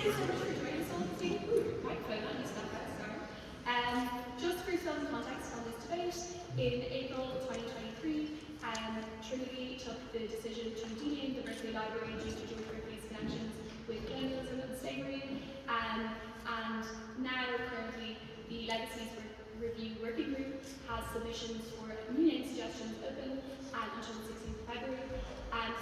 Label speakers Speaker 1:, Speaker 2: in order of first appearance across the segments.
Speaker 1: you so much for joining us all today. Microphone, I'll use that first, sorry. Just for some context on this debate, in April 2023, Trinity took the decision to dename the Berkeley Library due to George Berkeley's connections with colonialism and slavery, and now currently the Legacies Review Working Group has submissions for new name suggestions open until the 16th of February.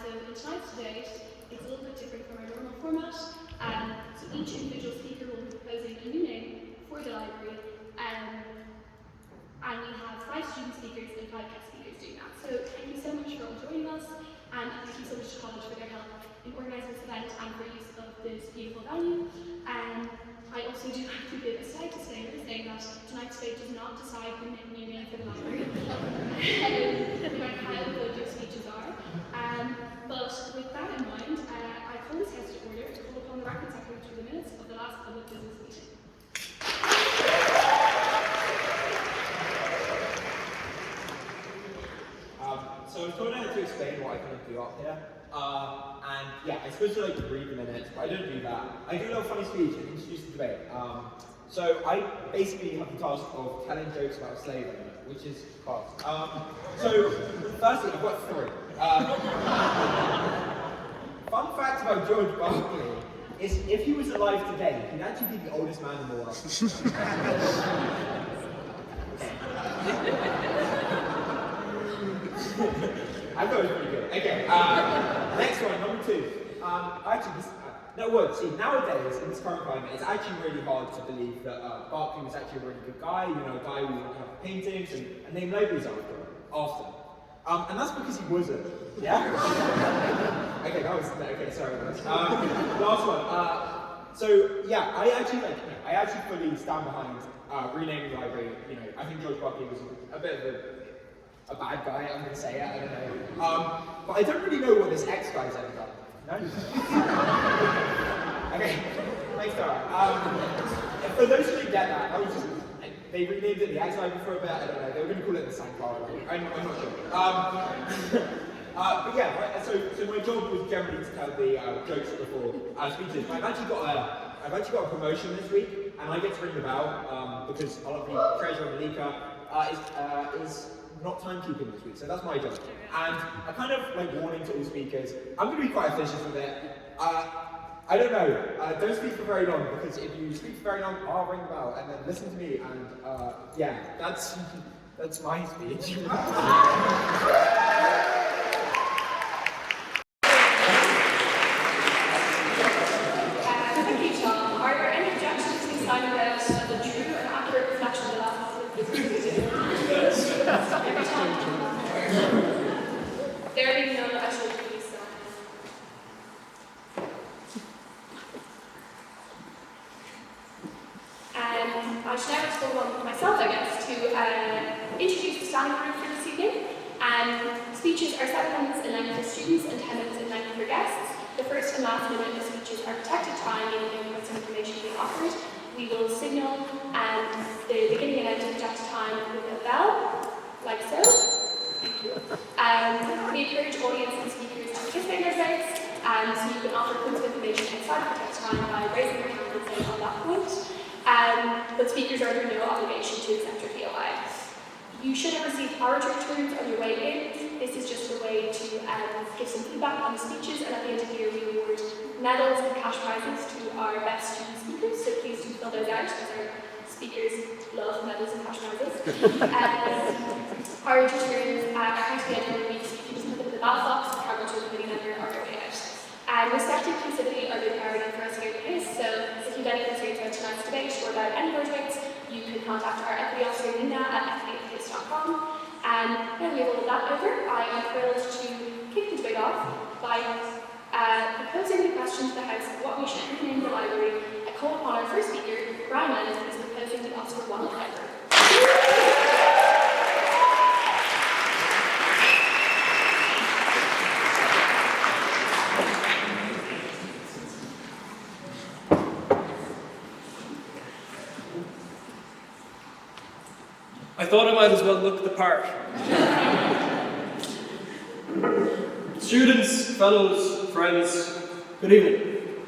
Speaker 1: So in tonight's debate, it's a little bit different from our normal format. So each individual speaker will be proposing a new name for the library, and we have 5 student speakers and 5 guest speakers doing that. So thank you so much for all joining us, and thank you so much to college for their help in organising this event and for use of this beautiful venue. I also do have to give a slight disclaimer saying that tonight's debate does not decide the new name for the library, no matter how good your speeches are. But with that in mind, I call this house to order to call upon the record secretary to the minutes of the last public business meeting.
Speaker 2: So I was told I had to explain what I kind of do up here. And yeah, I'm supposed to like read the minutes, but I don't do that. I do a little funny speech and introduce the debate. So I basically have the task of telling jokes about slavery, which is hard. So firstly, I've got 3. Fun fact about George Berkeley is if he was alive today, he'd actually be the oldest man in the world. I thought it was pretty good. Okay, next one, number 2. Nowadays, in this current climate, it's actually really hard to believe that Berkeley was actually a really good guy, you know, a guy who would have paintings and name libraries after him. And that's because he wasn't. Yeah? Okay, sorry guys. Last one. So yeah, I actually fully stand behind renaming the library. You know, I think George Berkeley was a bit of a bad guy, I'm going to say it, I don't know. But I don't really know what this X guy's ever done. No? Okay, thanks, Tara. For those who didn't get that was just, they renamed it the X library for a bit, I don't know, they were going to call it the Sankara library, I'm not sure. But yeah, so my job was generally to tell the jokes before speeches. I've actually got a promotion this week, and I get to ring the bell, because a lot of the treasurer Malika is not timekeeping this week, so that's my job. And I kind of like warning to all speakers, I'm going to be quite officious with it. I don't know, don't speak for very long, because if you speak for very long, I'll ring the bell, and then listen to me, and yeah, that's my speech.
Speaker 1: Thank you, Tom. Are there any objections to being signed about the true and accurate reflection of the last business meeting? Every time. There being none, I shall please sign. I should now just go on with myself, I guess, to introduce the standing group for this evening. Speeches are 7 minutes in length for students and 10 minutes in length for guests. The first and last minute of speeches are protected time, meaning with some information being offered. We will signal the beginning and end of protected time with a bell, like so. Thank you. We encourage audience and speakers to participate in our debates, so you can offer points of information outside of protected time by raising your hand and saying on that point. But speakers are under no obligation to accept your POI. You should have received orator terms on your way in. This is just a way to give some feedback on the speeches, and at the end of the year we award medals and cash prizes to our best student speakers, so please do fill those out, because our speakers love medals and cash prizes. Orator terms are going to be at the end of the week, so you can just put them in the ballot box, the camera to the committee member on your way out. Respect and inclusivity are good priority for us here at PACE, so if you have any concerns about tonight's debate or about any of our debates, you can contact our equity officer Linda at equity@pace.com. And now we have all of that over, I am thrilled to kick the debate off by proposing the question to the House of what we should rename the library. I call upon our first speaker, Brian Lennon, who is proposing the Oscar Wilde Library.
Speaker 3: I thought I might as well look the part. Students, fellows, friends, good evening.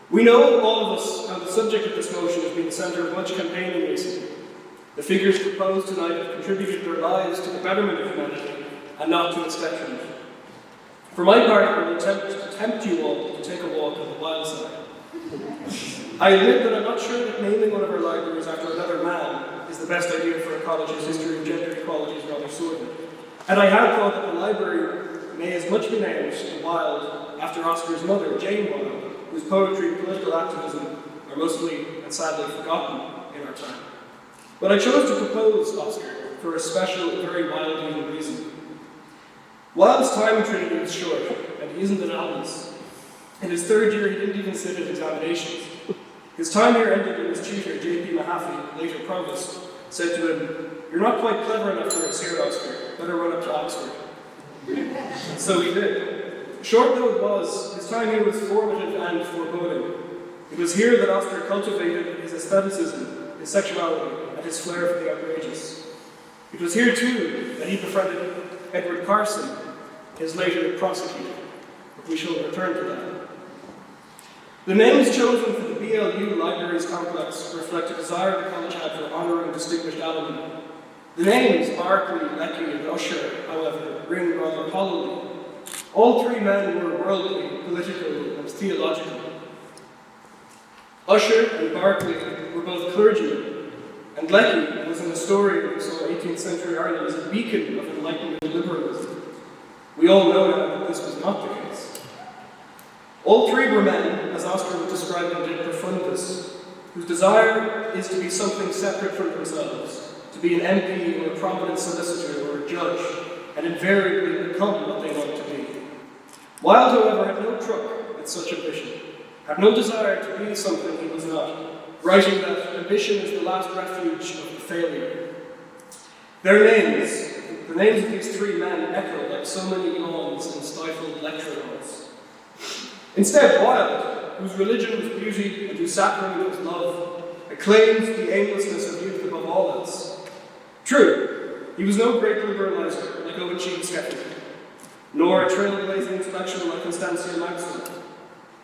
Speaker 4: We know, all of us, how the subject of this motion has been the centre of much campaigning recently. The figures proposed tonight have contributed their lives to the betterment of humanity and not to its detriment. For my part, I will attempt to tempt you all to take a walk on the Wilde side. I admit that I'm not sure that naming one of our libraries after another man is the best idea for a college's history of gender equality is rather sordid. And I have thought that the library may as much be named to Wilde after Oscar's mother, Jane Wilde, whose poetry and political activism are mostly and sadly forgotten in our time. But I chose to propose Oscar for a special, very Wildean reason. Wilde's time in Trinity was short, and he isn't an alumnus. In his third year, he didn't even sit at examinations. His time here ended when his tutor, J.P. Mahaffey, later provost, said to him, "You're not quite clever enough for us here, Oscar. Better run up to Oxford." And so he did. Short though it was, his time here was formative and foreboding. It was here that Oscar cultivated his aestheticism, his sexuality, and his flair for the outrageous. It was here too that he befriended Edward Carson, his later prosecutor. But we shall return to that. The names chosen for the BLU Libraries complex reflect a desire the college had for honouring distinguished alumni. The names Berkeley, Lecky, and Usher, however, ring rather hollowly. All three men were worldly, political, and theological. Usher and Berkeley were both clergymen, and Lecky was an historian who saw 18th century Ireland as a beacon of enlightenment liberalism. We all know now that this was not the case. All three were men, as Oscar would describe them, de profundis, whose desire is to be something separate from themselves, to be an MP or a prominent solicitor or a judge, and invariably become what they want to be. Wilde, however, had no truck with such ambition, had no desire to be something he was not, writing that ambition is the last refuge of the failure. Their names, the names of these three men, echo like so many yawns and stifled lecture halls. Instead, Wilde, whose religion was beauty and whose sacrament was love, acclaimed the aimlessness of youth above all else. True, he was no great liberalizer like Owen and Skeffington, nor a trailblazing intellectual like Constantia and Maxwell.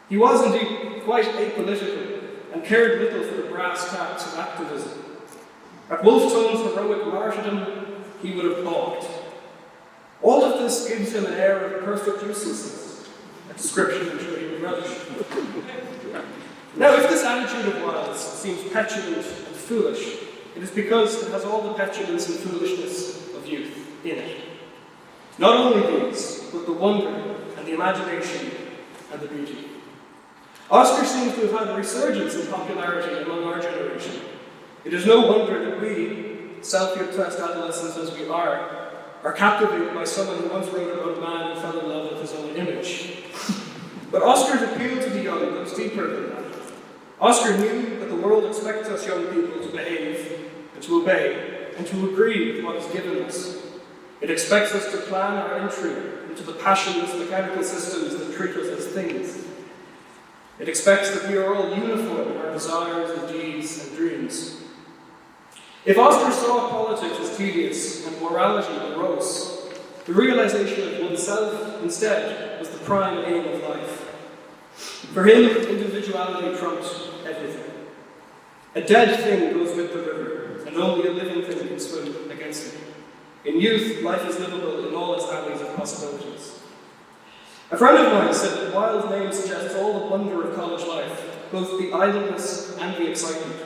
Speaker 4: He was indeed quite apolitical and cared little for the brass tacks of activism. At Wolfe's heroic martyrdom, he would have balked. All of this gives him an air of perfect uselessness, a description I'm sure he would relish. Now, if this attitude of Wilde's seems petulant and foolish, it is because it has all the petulance and foolishness of youth in it. Not only these, but the wonder and the imagination and the beauty. Oscar seems to have had a resurgence in popularity among our generation. It is no wonder that we, self-obsessed adolescents as we are captivated by someone who once wrote about a man who fell in love with his own image. But Oscar's appeal to the young goes deeper than that. Oscar knew that the world expects us young people to behave and to obey and to agree with what is given us. It expects us to plan our entry into the passionless mechanical systems that treat us as things. It expects that we are all uniform in our desires and deeds and dreams. If Oscar saw politics as tedious and morality morose, the realization of oneself instead was the prime aim of life. For him, individuality trumped everything. A dead thing goes with the river, and only a living thing can swim against it. In youth, life is livable in all its alleys of possibilities. A friend of mine said that Wilde's name suggests all the wonder of college life, both the idleness and the excitement.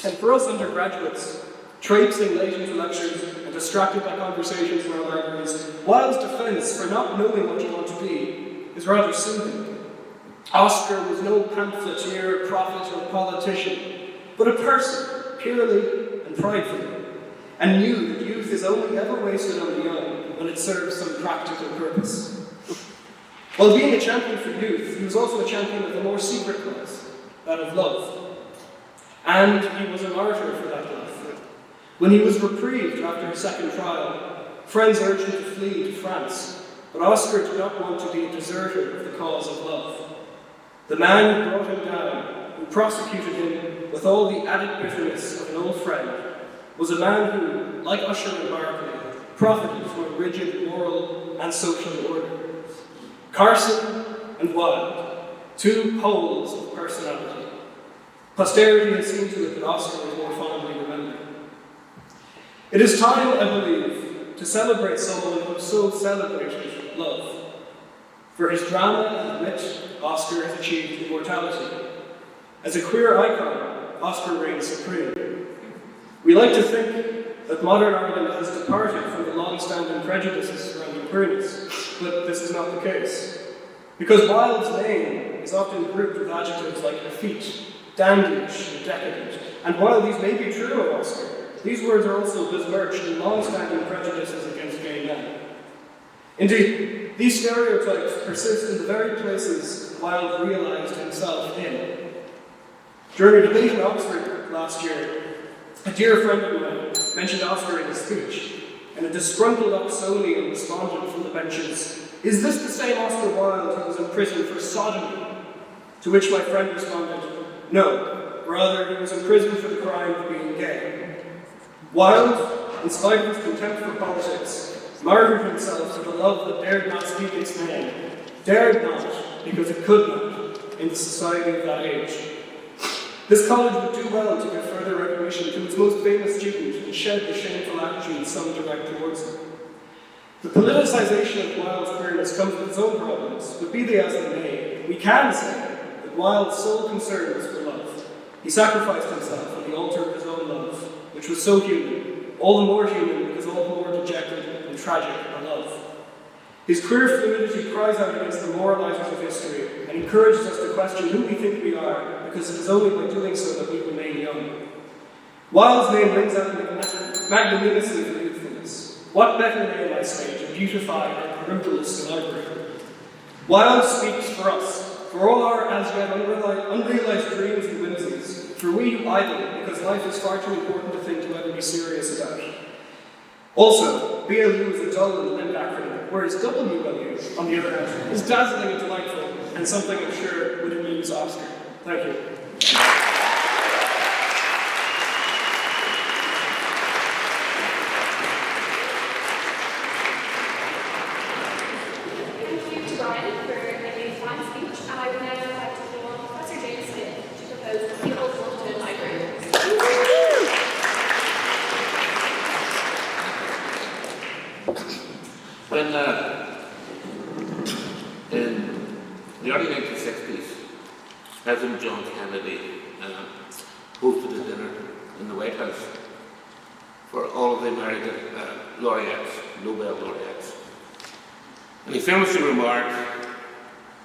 Speaker 4: And for us undergraduates, traipsing late into lectures and distracted by conversations in our libraries, Wilde's defense for not knowing what you want to be is rather soothing. Oscar was no pamphleteer, prophet, or politician, but a person, purely and pridefully, and knew that youth is only ever wasted on the young when it serves some practical purpose. While being a champion for youth, he was also a champion of the more secret cause, that of love. And he was a martyr for that love. When he was reprieved after his second trial, friends urged him to flee to France, but Oscar did not want to be a deserter of the cause of love. The man who brought him down, who prosecuted him with all the added bitterness of an old friend, was a man who, like Usher and Berkeley, profited from a rigid moral and social order. Carson and Wilde, two poles of personality. Posterity has seen to it that Oscar is more fondly remembered. It is time, I believe, to celebrate someone who so celebrated love. For his drama and wit, Oscar has achieved immortality. As a queer icon, Oscar reigns supreme. We like to think that modern Ireland has departed from the long-standing prejudices surrounding queerness, but this is not the case. Because Wilde's name is often grouped with adjectives like effete, dandyish, and decadent, and while these may be true of Oscar, these words are also besmirched in long-standing prejudices against gay men. Indeed, these stereotypes persist in the very places Wilde realised himself in. During a debate in Oxford last year, a dear friend of mine mentioned Oscar in his speech, and a disgruntled Oxonian responded from the benches, "Is this the same Oscar Wilde who was in prison for sodomy?" To which my friend responded, "No, rather he was in prison for the crime of being gay." Wilde, in spite of his contempt for politics, martyred himself for the love that dared not speak its name, dared not because it could not, in the society of that age. This college would do well to give further recognition to its most famous student and shed the shameful attitude some direct towards him. The politicization of Wilde's queerness comes with its own problems, but be they as they may, we can say that Wilde's sole concern was for love. He sacrificed himself on the altar of his own love, which was so human, all the more human because all the more dejected and tragic a love. His queer fluidity cries out against the moralizers of history and encourages us to question who we think we are, because it is only by doing so that we remain young. Wilde's name rings out magnanimously for youthfulness. What better name, I say, to beautify our parentalist library? Wilde speaks for us, for all our as yet unrealized dreams and whimsies, for we who idle because life is far too important a thing to ever be serious about. Also, BLU is a dull and limp acronym, whereas WLU, on the other hand, is dazzling and delightful, and something I'm sure would amuse Oscar. Thank you.
Speaker 1: Thank you to Brian for a fine speech, and I would now like to call on Professor James Smyth to propose the Old London Library.
Speaker 5: When in the early 1960s, President John Kennedy hosted a dinner in the White House for all of the American laureates, Nobel laureates. And he famously remarked,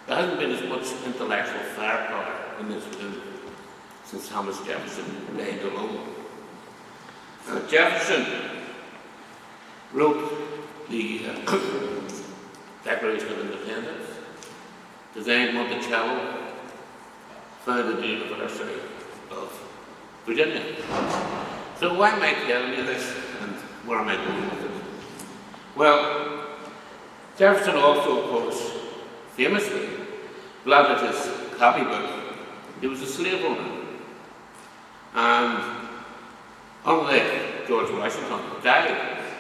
Speaker 5: there hasn't been as much intellectual firepower in this room since Thomas Jefferson reigned alone. Jefferson wrote the Declaration of Independence, designed Monticello, founded the University of Virginia. So why am I telling you this, and where am I going with it? Well, Jefferson also, of course, famously blotted his copybook. He was a slave owner. And unlike George Washington, who died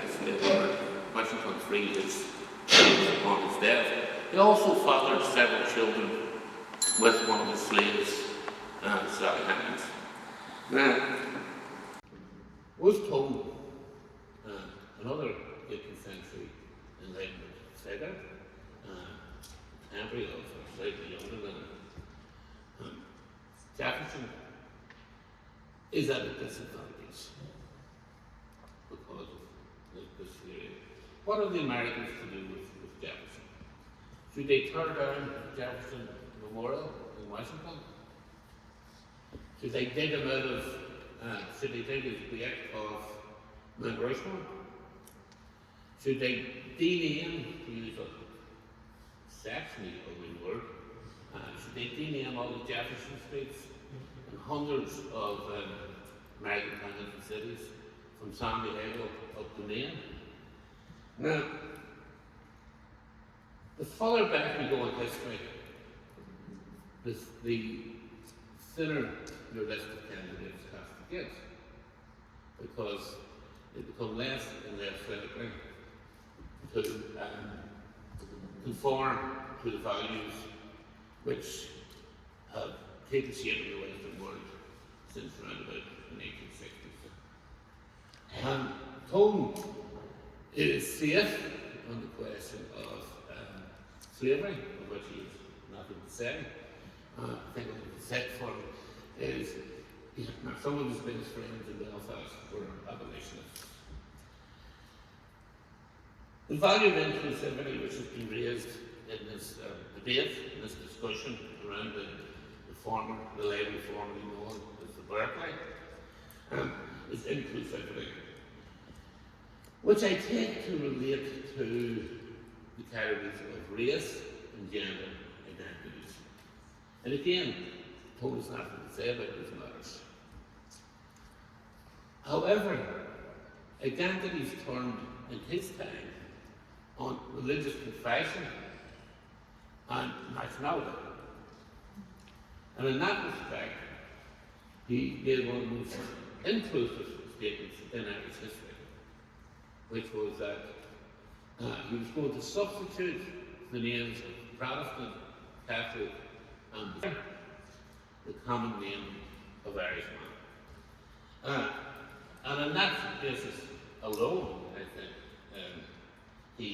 Speaker 5: as a slave owner, Washington freed his slaves upon his death. He also fathered several children with one of his slaves, Sally Hemings. Now, was Tobin, another 18th century Enlightenment figure, embryo or slightly younger than Jefferson, is at a disadvantage because of this theory. What are the Americans to do with Jefferson? Should they tear down Jefferson Memorial in Washington? Should they dig him out of, should they dig his grave off Mount Rushmore? Should they dename, to use a Saxony Owen word, should they dename all the Jefferson streets and hundreds of American towns and cities from San Diego up to Maine? Now, the further back we go in history, the thinner your list of candidates has to get, because they become less and less likely to conform to the values which have taken shape in the Western world since around about the 1860s. Tobin is safe on the question of slavery, of which he has nothing to say. I think what he said for him is some of his biggest friends in Belfast were abolitionists. The value of inclusivity, which has been raised in this debate, in this discussion around the label formerly known as the Berkeley, is inclusivity, which I take to relate to the categories of race and gender identities. And again, Paul has nothing to say about these matters. However, identities turned in his time on religious confession and nationality. And in that respect, he made one of the most inclusive statements in Irish history, which was that he was going to substitute the names of Protestant, Catholic, and the common name of Irishman. And on that basis alone, I think, he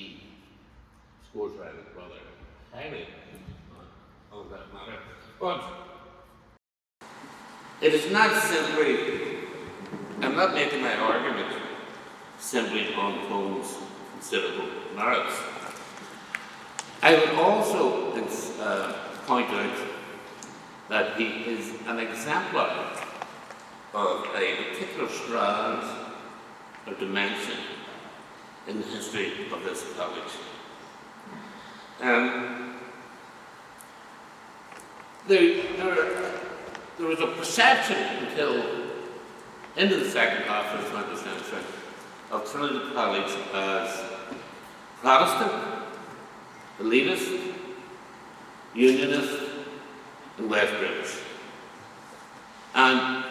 Speaker 5: scores rather highly on that matter. But it is not simply, I'm not making my argument simply on Tobin's considerable merits. I would also point out that he is an exemplar of a particular strand or dimension in the history of this college. There was a perception until into the second half of the 20th century of Trinity College as Protestant, elitist, unionist, and West British. And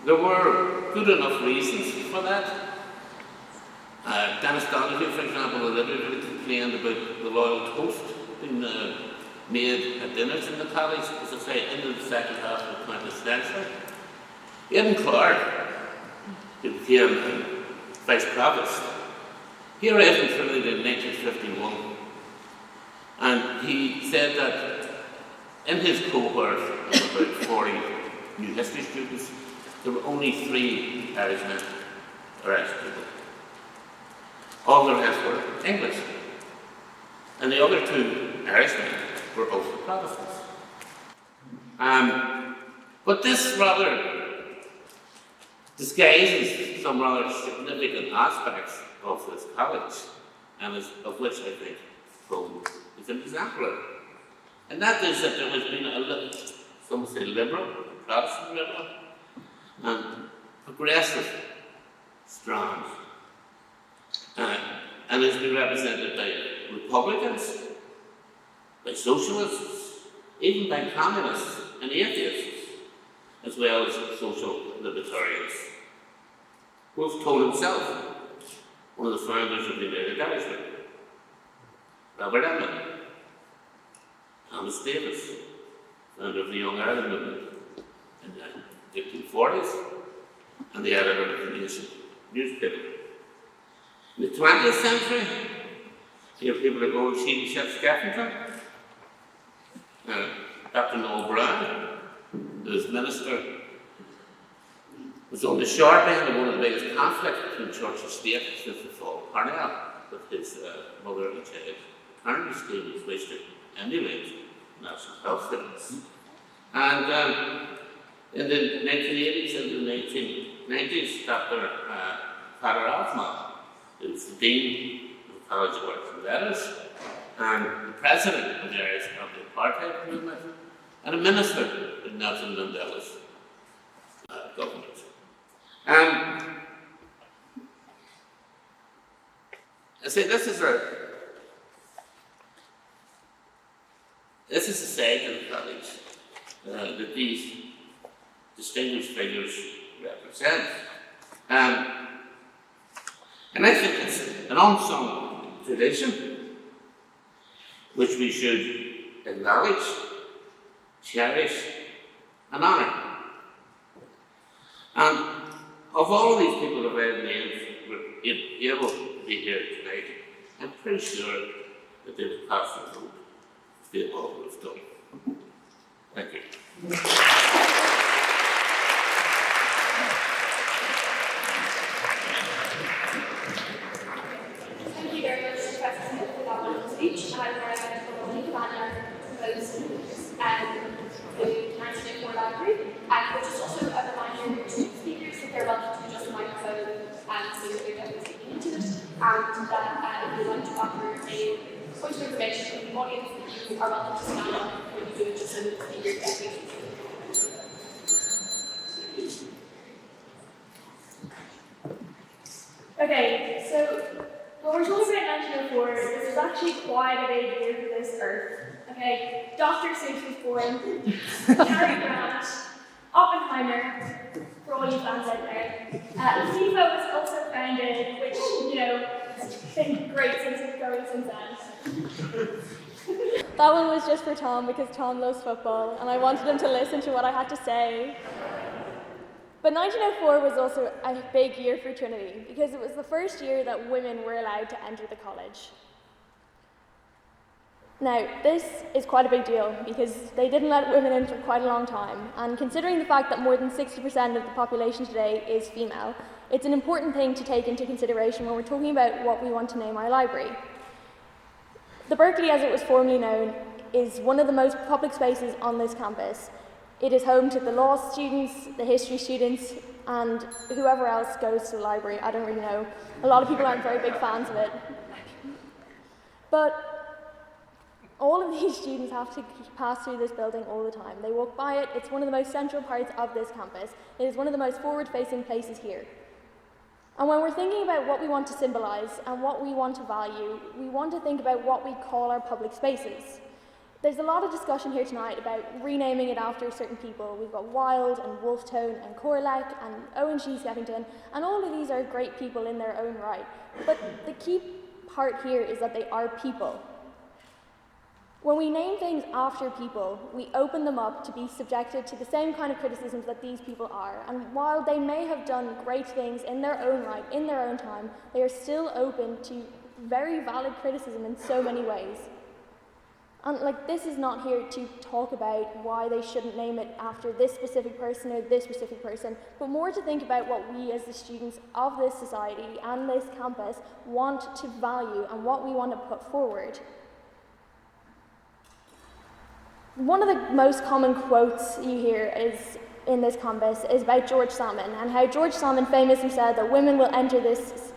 Speaker 5: there were good enough reasons for that. Dennis Donahue, for example, deliberately complained about the royal toast being made at dinners in the college, as I say, into the second half of the 20th century. Eavan Clare, who became vice provost, he arrived in Trinity in 1951, and he said that in his cohort of about 40 new history students, there were only 3 Irishmen or Irish people. All the rest were English. And the other 2 Irishmen were also Protestants. But this rather disguises some rather significant aspects of this college, and of which I think Tobin is an exemplar. And that is that there has been some say liberal, Protestant liberal, and progressive strands. And it's been represented by Republicans, by socialists, even by communists and atheists, as well as social libertarians. Wolfe told himself, one of the founders of the United Irishmen, Robert Emmet, Thomas Davis, founder of the Young Ireland movement in the 1840s, and the editor of the Nation newspaper. In the 20th century, here people are going Sheehy Skeffington, Dr. Noel Brown, who was minister, was on the sharp end of one of the biggest conflicts between church and state since the fall of Parnell, with his mother and child maternity scheme, which wished to emulate national health systems. And in the 1980s and the 1990s, Dr. Father Alfman, who was the Dean of the College of Arts and Letters, and the President of the Irish Apartheid movement, and a minister in Nelson Mandela's government. I say this is a side of the college that these distinguished figures represent. And I think it's an unsung tradition which we should acknowledge, cherish, an honour. And of all of these people that have been able to be here tonight, I'm pretty sure that they've passed the group they all would have done. Thank you.
Speaker 1: Thank you very much, Professor Smyth, for that wonderful speech. I'm now going to call Malika Maniar to propose the 1904 library, which is also a reminder to speakers that they're welcome to adjust the microphone so that they're definitely speaking into it, and that if you'd like to offer a point of information to the audience, you are welcome to stand up when you do it, just so that the speaker gets it. Okay, so when we're talking about 1904, this is actually quite a big year for this earth. Okay, Dr. Seuss was born, Cary Grant, Oppenheimer, for all you fans out there. FIFA was also founded, which, has been great since it's growing since then.
Speaker 6: That one was just for Tom because Tom loves football and I wanted him to listen to what I had to say. But 1904 was also a big year for Trinity because it was the first year that women were allowed to enter the college. Now, this is quite a big deal because they didn't let women in for quite a long time, and considering the fact that more than 60% of the population today is female, it's an important thing to take into consideration when we're talking about what we want to name our library. The Berkeley, as it was formerly known, is one of the most public spaces on this campus. It is home to the law students, the history students, and whoever else goes to the library. I don't really know. A lot of people aren't very big fans of it. But all of these students have to pass through this building all the time. They walk by it. It's one of the most central parts of this campus. It is one of the most forward-facing places here. And when we're thinking about what we want to symbolize and what we want to value, we want to think about what we call our public spaces. There's a lot of discussion here tonight about renaming it after certain people. We've got Wilde and Wolfe and Koralek and Owen, Sheehy, Skeffington, and all of these are great people in their own right. But the key part here is that they are people. When we name things after people, we open them up to be subjected to the same kind of criticisms that these people are. And while they may have done great things in their own right, in their own time, they are still open to very valid criticism in so many ways. And this is not here to talk about why they shouldn't name it after this specific person or this specific person, but more to think about what we as the students of this society and this campus want to value and what we want to put forward. One of the most common quotes you hear in this campus is about George Salmon, and how George Salmon famously said that women will enter this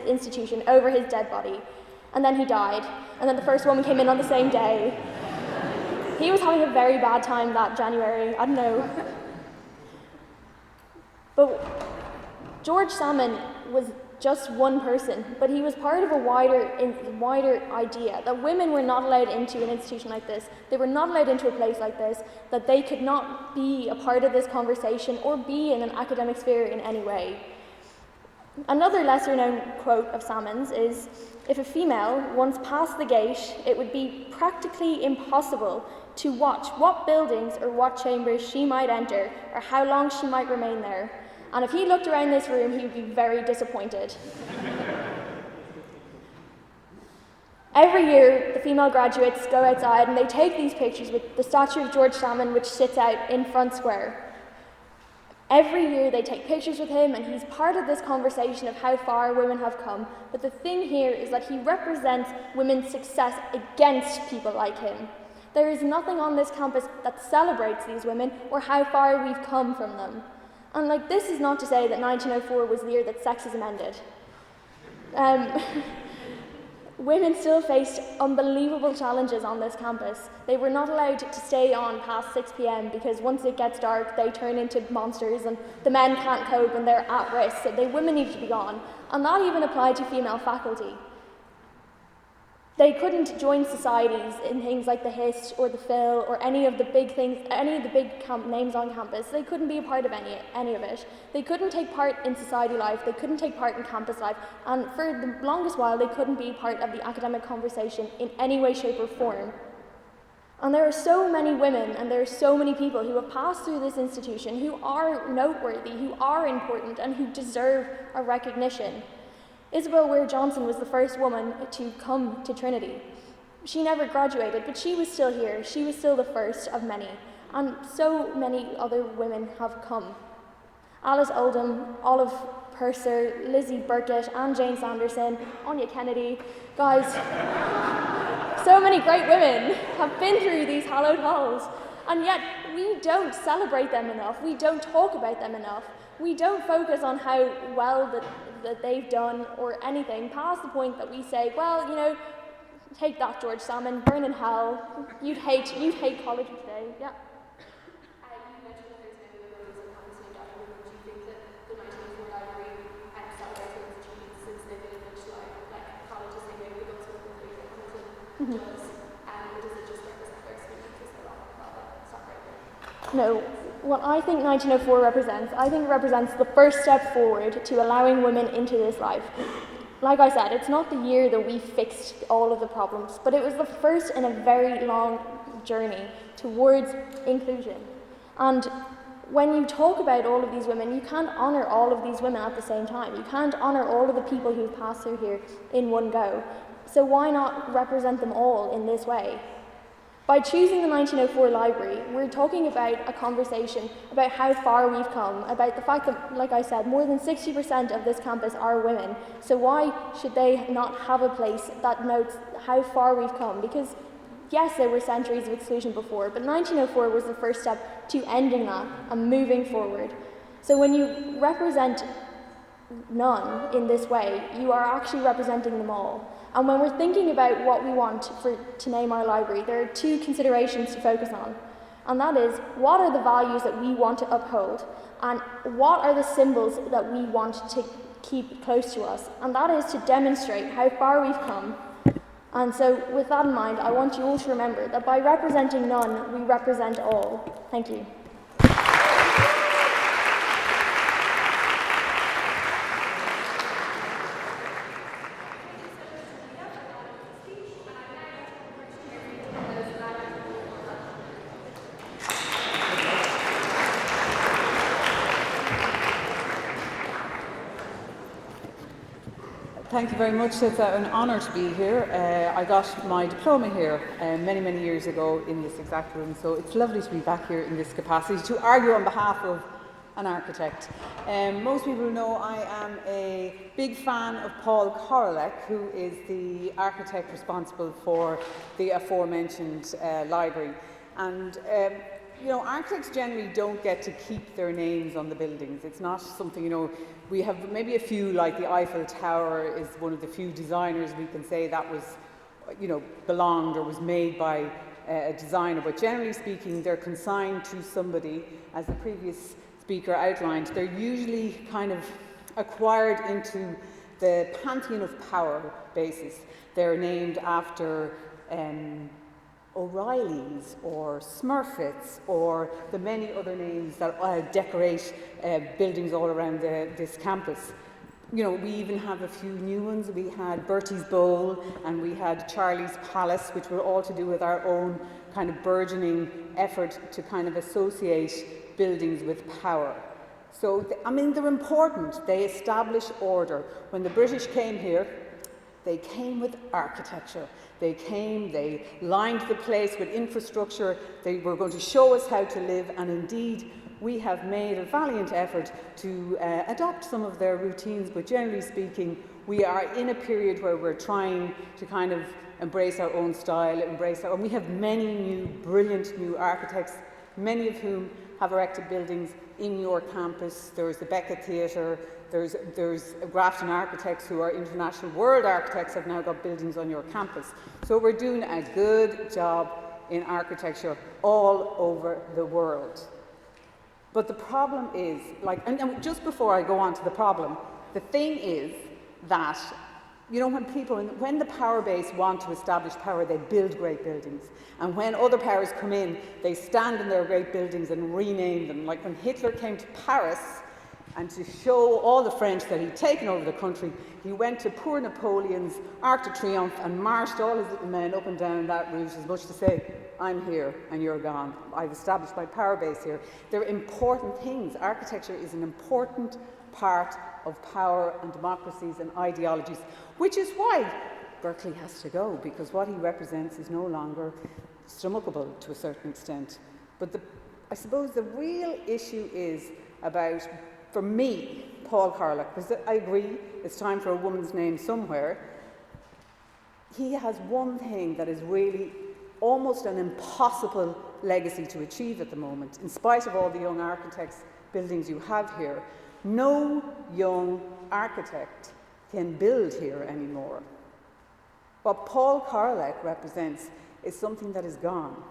Speaker 6: institution over his dead body. And then he died, and then the first woman came in on the same day. He was having a very bad time that January, I don't know. But George Salmon was just one person, but he was part of a wider idea that women were not allowed into an institution like this. They were not allowed into a place like this, that they could not be a part of this conversation or be in an academic sphere in any way. Another lesser-known quote of Salmon's is, "If a female once passed the gate, it would be practically impossible to watch what buildings or what chambers she might enter or how long she might remain there. And if he looked around this room, he would be very disappointed." Every year, the female graduates go outside and they take these pictures with the statue of George Salmon, which sits out in Front Square. Every year they take pictures with him, and he's part of this conversation of how far women have come. But the thing here is that he represents women's success against people like him. There is nothing on this campus that celebrates these women or how far we've come from them. And this is not to say that 1904 was the year that sexism ended. Women still faced unbelievable challenges on this campus. They were not allowed to stay on past 6 p.m. because once it gets dark, they turn into monsters and the men can't cope and they're at risk, so the women need to be gone. And that even applied to female faculty. They couldn't join societies in things like the HIST or the PHil or any of the big things, any of the big names on campus. They couldn't be a part of any of it. They couldn't take part in society life. They couldn't take part in campus life. And for the longest while, they couldn't be part of the academic conversation in any way, shape, or form. And there are so many women and there are so many people who have passed through this institution who are noteworthy, who are important, and who deserve a recognition. Isabel Ware-Johnson was the first woman to come to Trinity. She never graduated, but she was still here. She was still the first of many. And so many other women have come. Alice Oldham, Olive Purser, Lizzie Burkett, Anne Jane Sanderson, Anya Kennedy. Guys, so many great women have been through these hallowed halls, and yet we don't celebrate them enough. We don't talk about them enough. We don't focus on how well that they've done or anything, past the point that we say, well, you know, take that, George Salmon, burn in hell. You'd hate college today. Yeah.
Speaker 1: You mentioned that there's many women in campus named after women. Do you think that the 1904 library celebrates women's achievements since they've been enriched like colleges, they maybe the books with the Hamilton does? Or does it just represent their experience because they're all separated?
Speaker 6: No. What I think 1904 represents, I think it represents the first step forward to allowing women into this life. Like I said, it's not the year that we fixed all of the problems, but it was the first in a very long journey towards inclusion. And when you talk about all of these women, you can't honour all of these women at the same time. You can't honour all of the people who've passed through here in one go. So why not represent them all in this way? By choosing the 1904 library, we're talking about a conversation about how far we've come, about the fact that, like I said, more than 60% of this campus are women. So why should they not have a place that notes how far we've come? Because yes, there were centuries of exclusion before, but 1904 was the first step to ending that and moving forward. So when you represent none in this way, you are actually representing them all. And when we're thinking about what we want to name our library, there are two considerations to focus on. And that is, what are the values that we want to uphold? And what are the symbols that we want to keep close to us? And that is to demonstrate how far we've come. And so with that in mind, I want you all to remember that by representing none, we represent all. Thank you.
Speaker 7: Thank you very much. It's an honour to be here. I got my diploma here many, many years ago in this exact room, so it's lovely to be back here in this capacity to argue on behalf of an architect. Most people know I am a big fan of Paul Koralek, who is the architect responsible for the aforementioned library. And you know, architects generally don't get to keep their names on the buildings. It's not something, you know, we have maybe a few, like the Eiffel Tower is one of the few designers we can say that was, you know, belonged or was made by a designer. But generally speaking, they're consigned to somebody, as the previous speaker outlined. They're usually kind of acquired into the pantheon of power basis. They're named after O'Reillys or Smurfits or the many other names that decorate buildings all around this campus. You know, we even have a few new ones. We had Bertie's Bowl and we had Charlie's Palace, which were all to do with our own kind of burgeoning effort to kind of associate buildings with power. So, I mean, they're important. They establish order. When the British came here, they came with architecture. They lined the place with infrastructure. They were going to show us how to live, and indeed, we have made a valiant effort to adopt some of their routines, but generally speaking, we are in a period where we're trying to kind of embrace our own style, and we have many new, brilliant new architects, many of whom have erected buildings in your campus. There's the Beckett Theatre, there's Grafton Architects, who are international world architects, have now got buildings on your campus. So we're doing a good job in architecture all over the world. But the problem is, and just before I go on to the problem, the thing is that, you know, when the power base want to establish power, they build great buildings. And when other powers come in, they stand in their great buildings and rename them. Like when Hitler came to Paris, And to show all the French that he'd taken over the country, he went to poor Napoleon's Arc de Triomphe and marched all his little men up and down that route, as much to say, I'm here and you're gone. I've established my power base here. They're important things. Architecture is an important part of power and democracies and ideologies, which is why Berkeley has to go, because what he represents is no longer stomachable to a certain extent. But I suppose the real issue is about, for me, Paul Koralek, because I agree it's time for a woman's name somewhere. He has one thing that is really almost an impossible legacy to achieve at the moment, in spite of all the young architects' buildings you have here. No young architect can build here anymore. What Paul Koralek represents is something that is gone.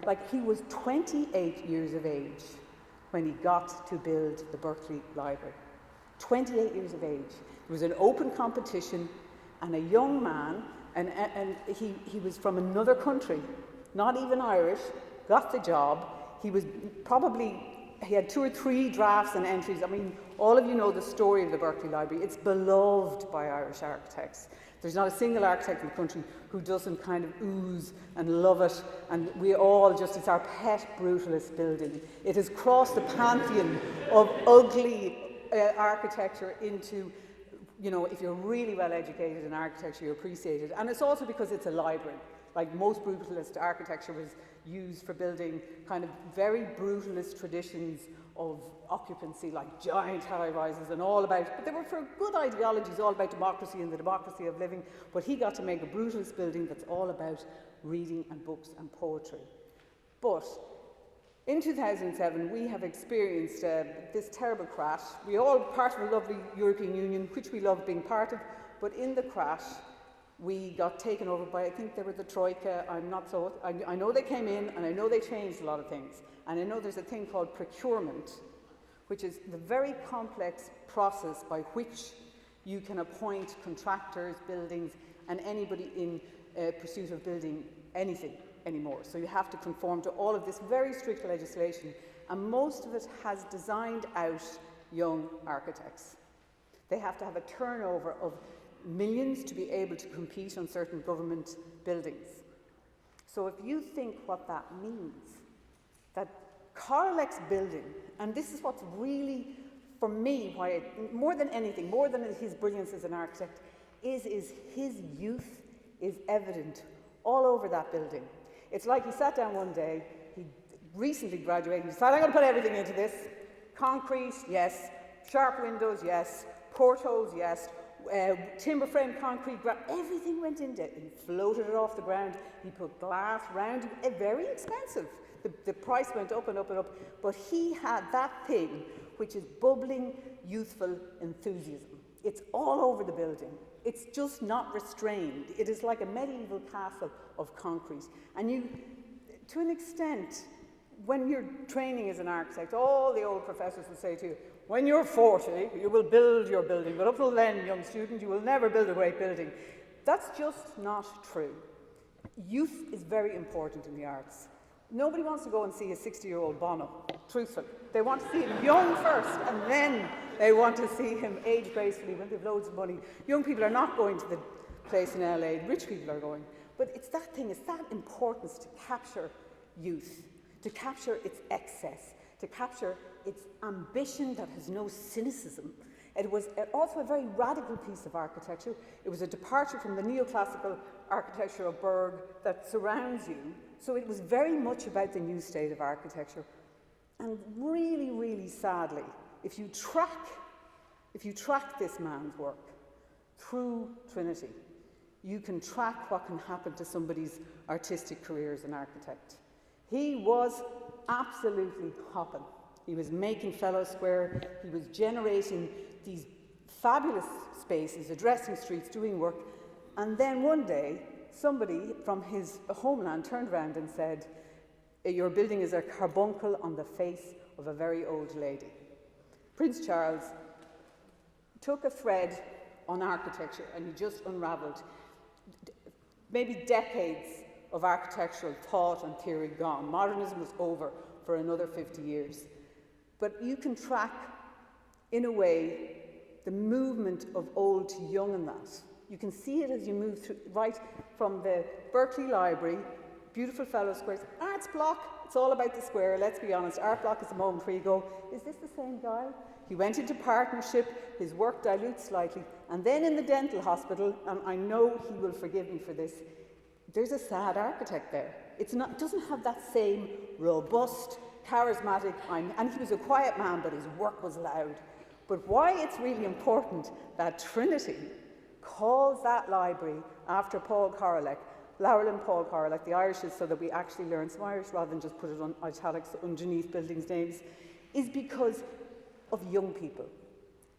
Speaker 7: Like, he was 28 years of age when he got to build the Berkeley Library. 28 years of age. There was an open competition, and a young man, and he was from another country, not even Irish, got the job. He had 2 or 3 drafts and entries. I mean, all of you know the story of the Berkeley Library. It's beloved by Irish architects. There's not a single architect in the country who doesn't kind of ooze and love it, and we all just, it's our pet brutalist building. It has crossed the pantheon of ugly architecture into, you know, if you're really well educated in architecture, you appreciate it. And it's also because it's a library. Like, most brutalist architecture was used for building kind of very brutalist traditions of occupancy, like giant high-rises and all about, but they were for good ideologies, all about democracy and the democracy of living. But he got to make a brutalist building that's all about reading and books and poetry. But in 2007, we have experienced this terrible crash. We all part of a lovely European Union, which we love being part of, but in the crash, we got taken over by, I think they were the Troika. I know they came in, and I know they changed a lot of things. And I know there's a thing called procurement, which is the very complex process by which you can appoint contractors, buildings, and anybody in pursuit of building anything anymore. So you have to conform to all of this very strict legislation, and most of it has designed out young architects. They have to have a turnover of millions to be able to compete on certain government buildings. So if you think what that means, that Koralek's building, and this is what's really, for me, why more than anything, more than his brilliance as an architect, is his youth is evident all over that building. It's like he sat down one day, he recently graduated, he said, I'm going to put everything into this. Concrete, yes. Sharp windows, yes. Portholes, yes. Timber frame concrete, everything went into it. He floated it off the ground. He put glass round it. Very expensive. The price went up and up and up. But he had that thing, which is bubbling, youthful enthusiasm. It's all over the building. It's just not restrained. It is like a medieval castle of concrete. And you, to an extent, when you're training as an architect, all the old professors will say to you, when you're 40, you will build your building, but up till then, young student, you will never build a great building. That's just not true. Youth is very important in the arts. Nobody wants to go and see a 60-year-old Bono, truthfully. They want to see him young first, and then they want to see him age gracefully when they've loads of money. Young people are not going to the place in LA, rich people are going. But it's that thing, it's that importance to capture youth, to capture its excess, to capture its ambition that has no cynicism. It was also a very radical piece of architecture. It was a departure from the neoclassical architecture of Berg that surrounds you. So it was very much about the new state of architecture. And really, really sadly, if you track this man's work through Trinity, you can track what can happen to somebody's artistic career as an architect. He was absolutely hopping. He was making Fellow Square. He was generating these fabulous spaces, addressing streets, doing work. And then one day, somebody from his homeland turned around and said, your building is a carbuncle on the face of a very old lady. Prince Charles took a thread on architecture and he just unravelled maybe decades of architectural thought and theory gone. Modernism was over for another 50 years. But you can track in a way, the movement of old to young in that. You can see it as you move through, right from the Berkeley Library, beautiful fellow squares, arts block, it's all about the square, let's be honest. Art block is the moment where you go, is this the same guy? He went into partnership, his work dilutes slightly, and then in the dental hospital, and I know he will forgive me for this, there's a sad architect there. Doesn't have that same robust, charismatic, and he was a quiet man, but his work was loud. But why it's really important that Trinity calls that library after Paul Koralek, Leabharlann Paul Koralek, the Irish is so that we actually learn some Irish rather than just put it on italics underneath buildings' names, is because of young people.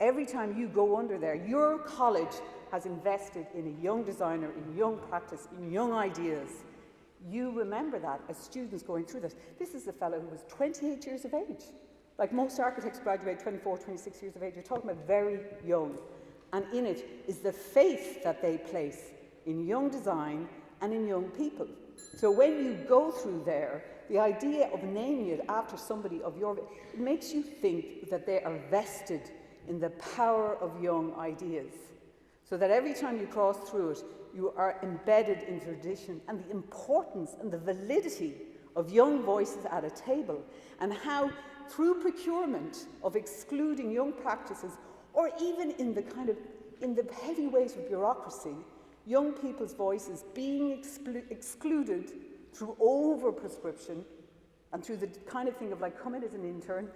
Speaker 7: Every time you go under there, your college has invested in a young designer, in young practice, in young ideas. You remember that as students going through this. This is a fellow who was 28 years of age. Like most architects graduate 24, 26 years of age. You're talking about very young. And in it is the faith that they place in young design and in young people. So when you go through there, the idea of naming it after somebody of your, it makes you think that they are vested in the power of young ideas. So that every time you cross through it, you are embedded in tradition and the importance and the validity of young voices at a table, and how through procurement of excluding young practices, or even in the heavy weight of bureaucracy, young people's voices being excluded through over-prescription and through the kind of thing of like, come in as an intern,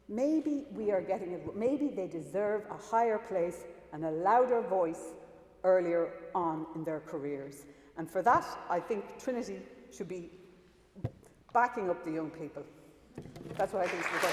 Speaker 7: maybe we are getting it, maybe they deserve a higher place and a louder voice earlier on in their careers. And for that, I think Trinity should be backing up the young people. That's what I think is the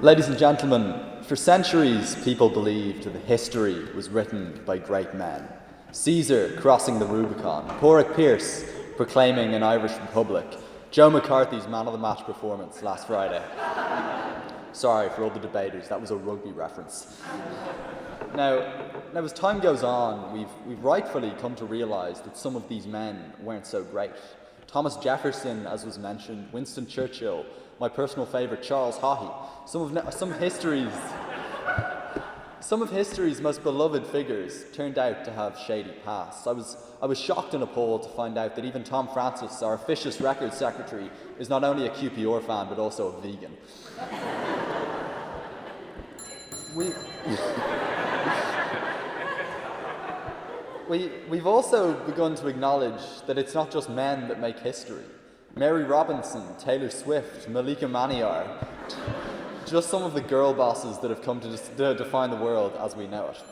Speaker 8: Ladies and gentlemen, for centuries people believed that history was written by great men. Caesar crossing the Rubicon, Porrick Pierce proclaiming an Irish Republic, Joe McCarthy's man of the match performance last Friday. Sorry for all the debaters, that was a rugby reference. Now as time goes on, we've rightfully come to realise that some of these men weren't so great. Thomas Jefferson, as was mentioned, Winston Churchill, my personal favourite, Charles Haughey. Some of history's most beloved figures turned out to have shady pasts. I was shocked and appalled to find out that even Tom Francis, our officious records secretary, is not only a QPR fan but also a vegan. We've also begun to acknowledge that it's not just men that make history. Mary Robinson, Taylor Swift, Malika Maniar, just some of the girl bosses that have come to define the world as we know it.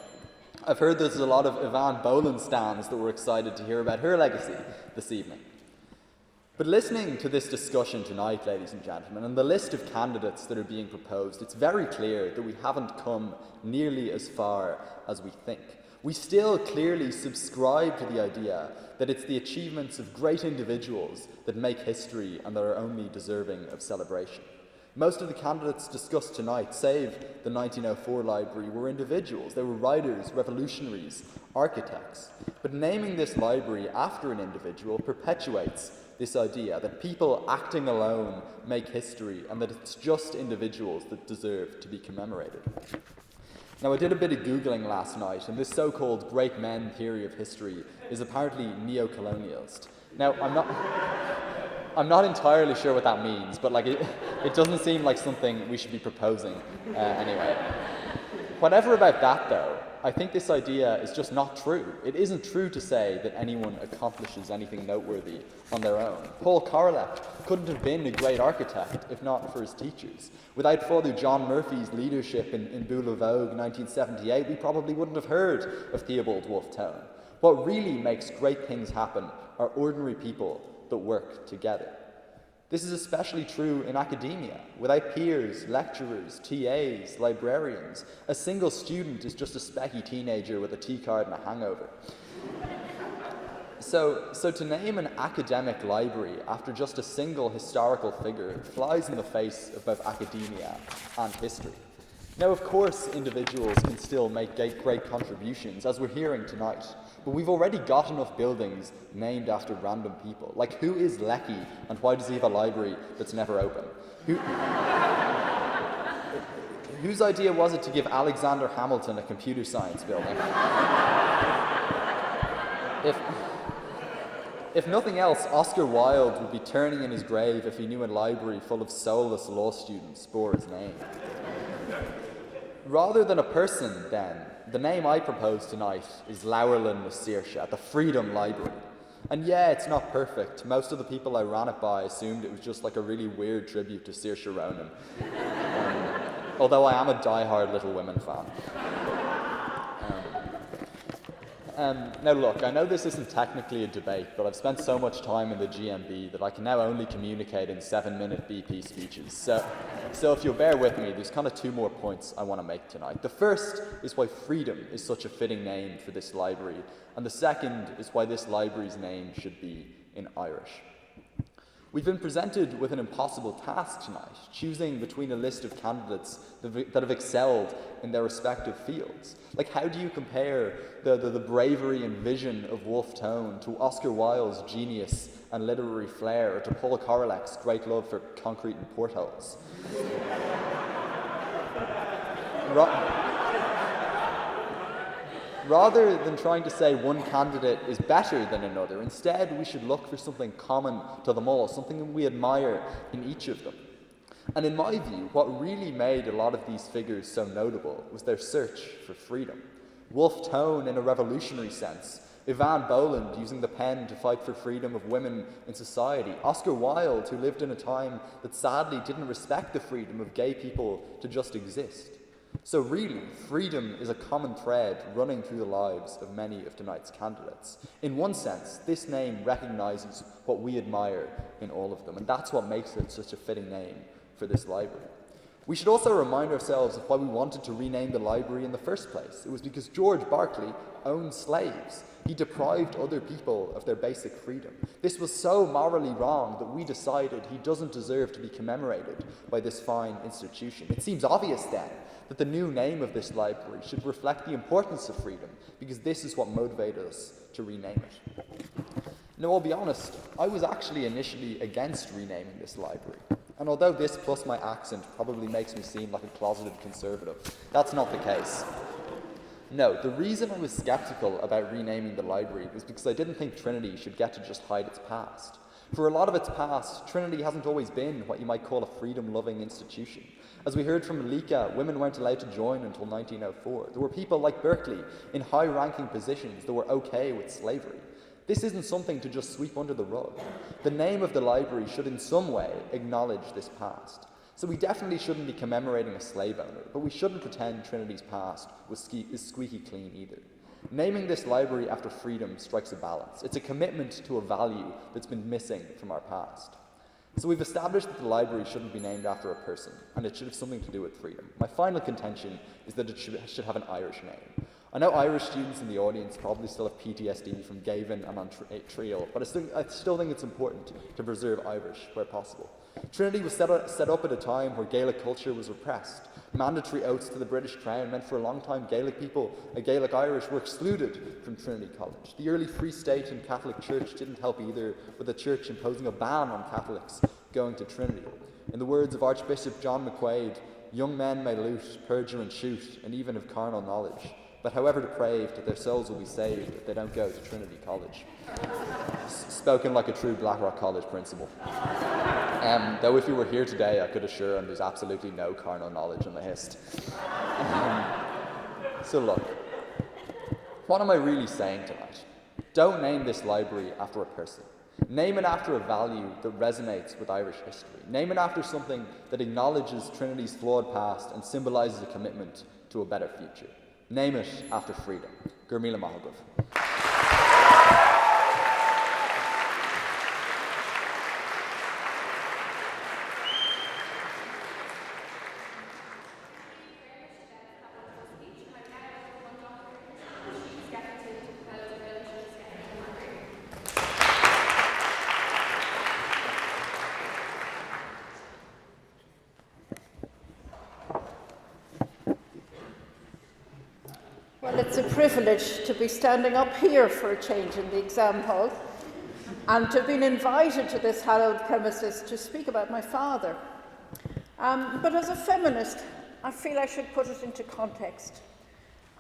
Speaker 8: I've heard there's a lot of Eavan Boland stans that were excited to hear about her legacy this evening. But listening to this discussion tonight, ladies and gentlemen, and the list of candidates that are being proposed, it's very clear that we haven't come nearly as far as we think. We still clearly subscribe to the idea that it's the achievements of great individuals that make history and that are only deserving of celebration. Most of the candidates discussed tonight, save the 1904 library, were individuals. They were writers, revolutionaries, architects. But naming this library after an individual perpetuates this idea that people acting alone make history and that it's just individuals that deserve to be commemorated. Now, I did a bit of Googling last night, and this so-called great men theory of history is apparently neo-colonialist. Now, I'm not entirely sure what that means, but it doesn't seem like something we should be proposing anyway. Whatever about that, though, I think this idea is just not true. It isn't true to say that anyone accomplishes anything noteworthy on their own. Paul Koralek couldn't have been a great architect if not for his teachers. Without Father John Murphy's leadership in Boule of Vogue 1978, we probably wouldn't have heard of Theobald Wolfe Tone. What really makes great things happen are ordinary people that work together. This is especially true in academia. Without peers, lecturers, TAs, librarians, a single student is just a specky teenager with a tea card and a hangover. So to name an academic library after just a single historical figure flies in the face of both academia and history. Now, of course, individuals can still make great contributions, as we're hearing tonight, but we've already got enough buildings named after random people. Like, who is Lecky, and why does he have a library that's never open? Whose idea was it to give Alexander Hamilton a computer science building? If nothing else, Oscar Wilde would be turning in his grave if he knew a library full of soulless law students bore his name. Rather than a person, then, the name I propose tonight is Leabharlann na Saoirse, the Freedom Library. And yeah, it's not perfect. Most of the people I ran it by assumed it was just like a really weird tribute to Saoirse Ronan. Although I am a die-hard Little Women fan. Now look, I know this isn't technically a debate, but I've spent so much time in the GMB that I can now only communicate in 7-minute BP speeches. So if you'll bear with me, there's kind of two more points I want to make tonight. The first is why freedom is such a fitting name for this library, and the second is why this library's name should be in Irish. We've been presented with an impossible task tonight, choosing between a list of candidates that have excelled in their respective fields. Like, how do you compare the bravery and vision of Wolfe Tone to Oscar Wilde's genius and literary flair, or to Paul Koralek's great love for concrete and portholes? Rather than trying to say one candidate is better than another, instead we should look for something common to them all, something we admire in each of them. And in my view, what really made a lot of these figures so notable was their search for freedom. Wolfe Tone in a revolutionary sense, Eavan Boland using the pen to fight for freedom of women in society, Oscar Wilde, who lived in a time that sadly didn't respect the freedom of gay people to just exist. So really, freedom is a common thread running through the lives of many of tonight's candidates. In one sense, this name recognises what we admire in all of them, and that's what makes it such a fitting name for this library. We should also remind ourselves of why we wanted to rename the library in the first place. It was because George Berkeley owned slaves. He deprived other people of their basic freedom. This was so morally wrong that we decided he doesn't deserve to be commemorated by this fine institution. It seems obvious then that the new name of this library should reflect the importance of freedom, because this is what motivated us to rename it. Now, I'll be honest, I was actually initially against renaming this library. And although this plus my accent probably makes me seem like a closeted conservative, that's not the case. No, the reason I was sceptical about renaming the library was because I didn't think Trinity should get to just hide its past. For a lot of its past, Trinity hasn't always been what you might call a freedom-loving institution. As we heard from Malika, women weren't allowed to join until 1904. There were people like Berkeley in high-ranking positions that were okay with slavery. This isn't something to just sweep under the rug. The name of the library should in some way acknowledge this past. So we definitely shouldn't be commemorating a slave owner, but we shouldn't pretend Trinity's past is squeaky clean either. Naming this library after freedom strikes a balance. It's a commitment to a value that's been missing from our past. So we've established that the library shouldn't be named after a person, and it should have something to do with freedom. My final contention is that it should have an Irish name. I know Irish students in the audience probably still have PTSD from Eavan and Montreal, but I still think it's important to preserve Irish where possible. Trinity was set up at a time where Gaelic culture was repressed. Mandatory oaths to the British Crown meant for a long time Gaelic people, Gaelic Irish, were excluded from Trinity College. The early Free State and Catholic Church didn't help either, with the Church imposing a ban on Catholics going to Trinity. In the words of Archbishop John McQuaid, "Young men may loot, perjure and shoot, and even have carnal knowledge. But however depraved, their souls will be saved if they don't go to Trinity College." Spoken like a true Blackrock College principal. Though if you were here today, I could assure him there's absolutely no carnal knowledge in the hist. So look, what am I really saying tonight? Don't name this library after a person. Name it after a value that resonates with Irish history. Name it after something that acknowledges Trinity's flawed past and symbolises a commitment to a better future. Name it after freedom. Gur míle maith agam.
Speaker 9: Well, it's a privilege to be standing up here for a change in the exam hall and to have been invited to this hallowed premises to speak about my father. But as a feminist, I feel I should put it into context.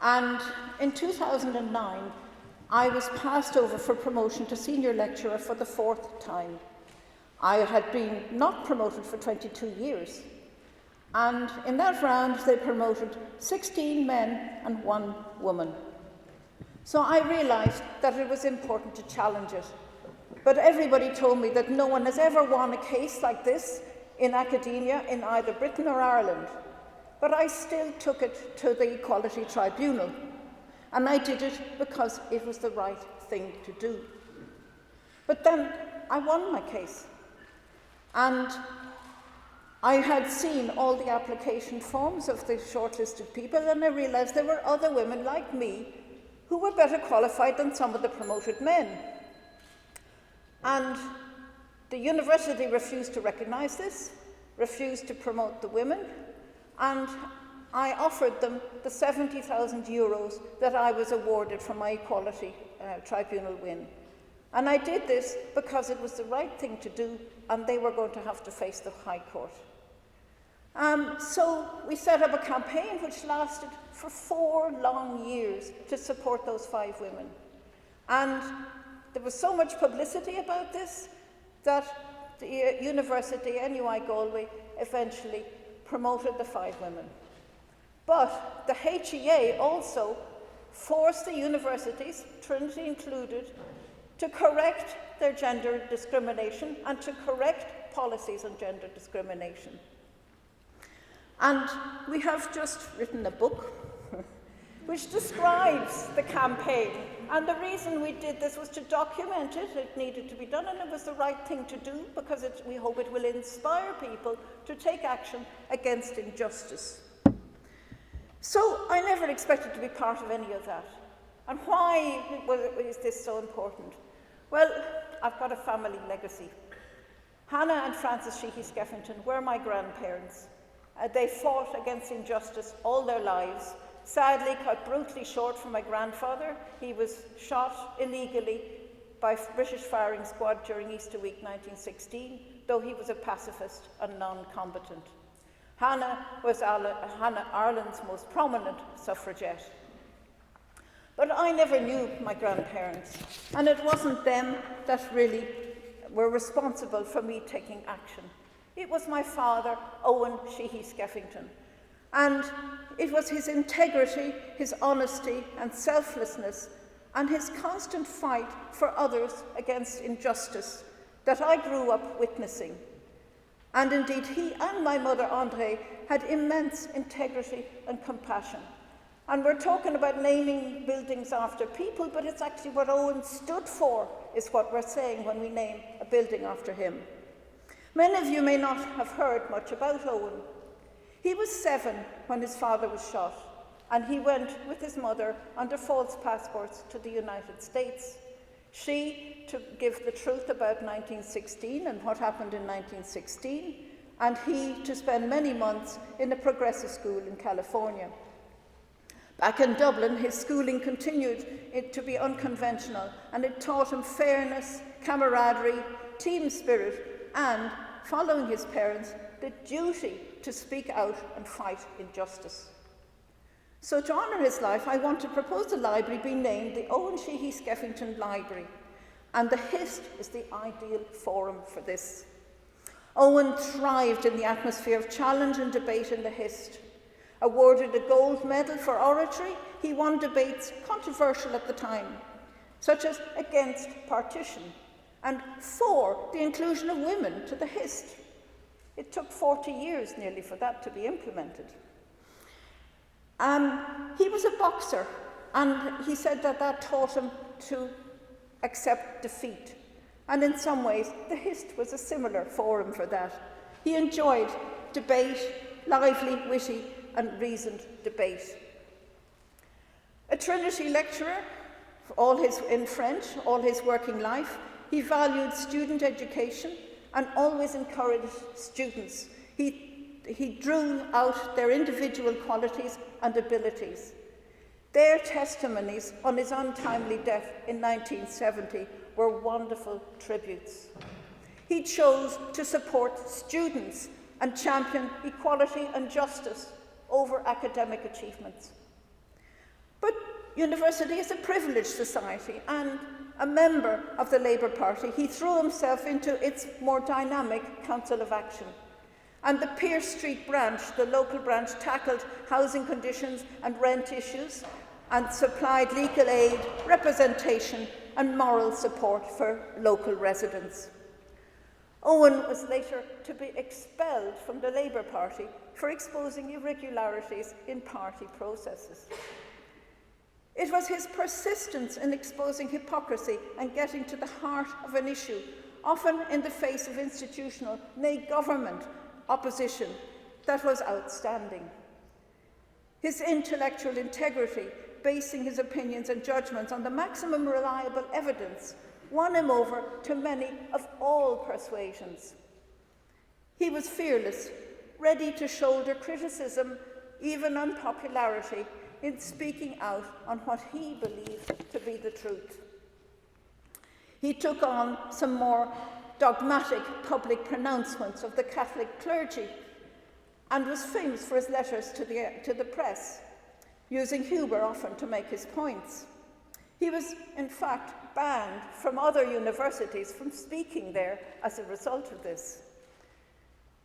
Speaker 9: And in 2009, I was passed over for promotion to senior lecturer for the 4th time. I had been not promoted for 22 years. And in that round, they promoted 16 men and 1 woman. So I realized that it was important to challenge it. But everybody told me that no one has ever won a case like this in academia in either Britain or Ireland. But I still took it to the Equality Tribunal. And I did it because it was the right thing to do. But then I won my case. And I had seen all the application forms of the shortlisted people, and I realized there were other women like me who were better qualified than some of the promoted men. And the university refused to recognize this, refused to promote the women, and I offered them the 70,000 euros that I was awarded for my Equality Tribunal win. And I did this because it was the right thing to do, and they were going to have to face the High Court. So we set up a campaign which lasted for 4 long years to support those 5 women. And there was so much publicity about this that the university, NUI Galway, eventually promoted the 5 women. But the HEA also forced the universities, Trinity included, to correct their gender discrimination and to correct policies on gender discrimination. And we have just written a book which describes the campaign. And the reason we did this was to document it. It needed to be done, and it was the right thing to do because we hope it will inspire people to take action against injustice. So I never expected to be part of any of that. And why is this so important? Well, I've got a family legacy. Hannah and Francis Sheehy Skeffington were my grandparents. They fought against injustice all their lives. Sadly, cut brutally short for my grandfather. He was shot illegally by a British firing squad during Easter week 1916, though he was a pacifist and non-combatant. Hannah was Ireland's most prominent suffragette. But I never knew my grandparents, and it wasn't them that really were responsible for me taking action. It was my father, Owen Sheehy Skeffington. And it was his integrity, his honesty and selflessness, and his constant fight for others against injustice that I grew up witnessing. And indeed, he and my mother, André, had immense integrity and compassion. And we're talking about naming buildings after people, but it's actually what Owen stood for, is what we're saying when we name a building after him. Many of you may not have heard much about Owen. He was 7 when his father was shot, and he went with his mother under false passports to the United States. She to give the truth about 1916 and what happened in 1916, and he to spend many months in a progressive school in California. Back in Dublin, his schooling continued to be unconventional, and it taught him fairness, camaraderie, team spirit, and, following his parents, the duty to speak out and fight injustice. So to honour his life, I want to propose the library be named the Owen Sheehy Skeffington Library, and the HIST is the ideal forum for this. Owen thrived in the atmosphere of challenge and debate in the HIST. Awarded a gold medal for oratory, he won debates controversial at the time, such as against partition and for the inclusion of women to the HIST. It took 40 years nearly for that to be implemented. He was a boxer, and he said that that taught him to accept defeat. And in some ways, the HIST was a similar forum for that. He enjoyed debate, lively, witty, and reasoned debate. A Trinity lecturer in French, all his working life, he valued student education and always encouraged students. He drew out their individual qualities and abilities. Their testimonies on his untimely death in 1970 were wonderful tributes. He chose to support students and champion equality and justice over academic achievements. But university is a privileged society, and a member of the Labour Party, he threw himself into its more dynamic Council of Action. And the Pearse Street branch, the local branch, tackled housing conditions and rent issues and supplied legal aid, representation and moral support for local residents. Owen was later to be expelled from the Labour Party for exposing irregularities in party processes. It was his persistence in exposing hypocrisy and getting to the heart of an issue, often in the face of institutional, nay government, opposition, that was outstanding. His intellectual integrity, basing his opinions and judgments on the maximum reliable evidence, won him over to many of all persuasions. He was fearless, ready to shoulder criticism, even unpopularity, in speaking out on what he believed to be the truth. He took on some more dogmatic public pronouncements of the Catholic clergy and was famous for his letters to the press, using humour often to make his points. He was, in fact, banned from other universities from speaking there as a result of this.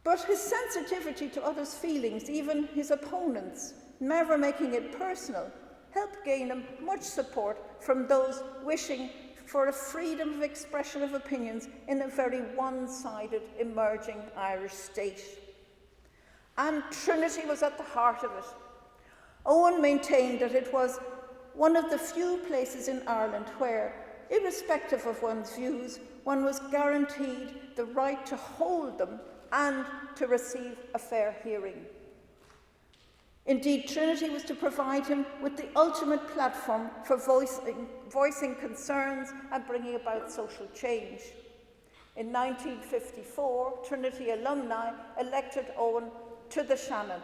Speaker 9: But his sensitivity to others' feelings, even his opponents', never making it personal, helped gain him much support from those wishing for a freedom of expression of opinions in a very one-sided emerging Irish state. And Trinity was at the heart of it. Owen maintained that it was one of the few places in Ireland where, irrespective of one's views, one was guaranteed the right to hold them and to receive a fair hearing. Indeed, Trinity was to provide him with the ultimate platform for voicing concerns and bringing about social change. In 1954, Trinity alumni elected Owen to the Seanad,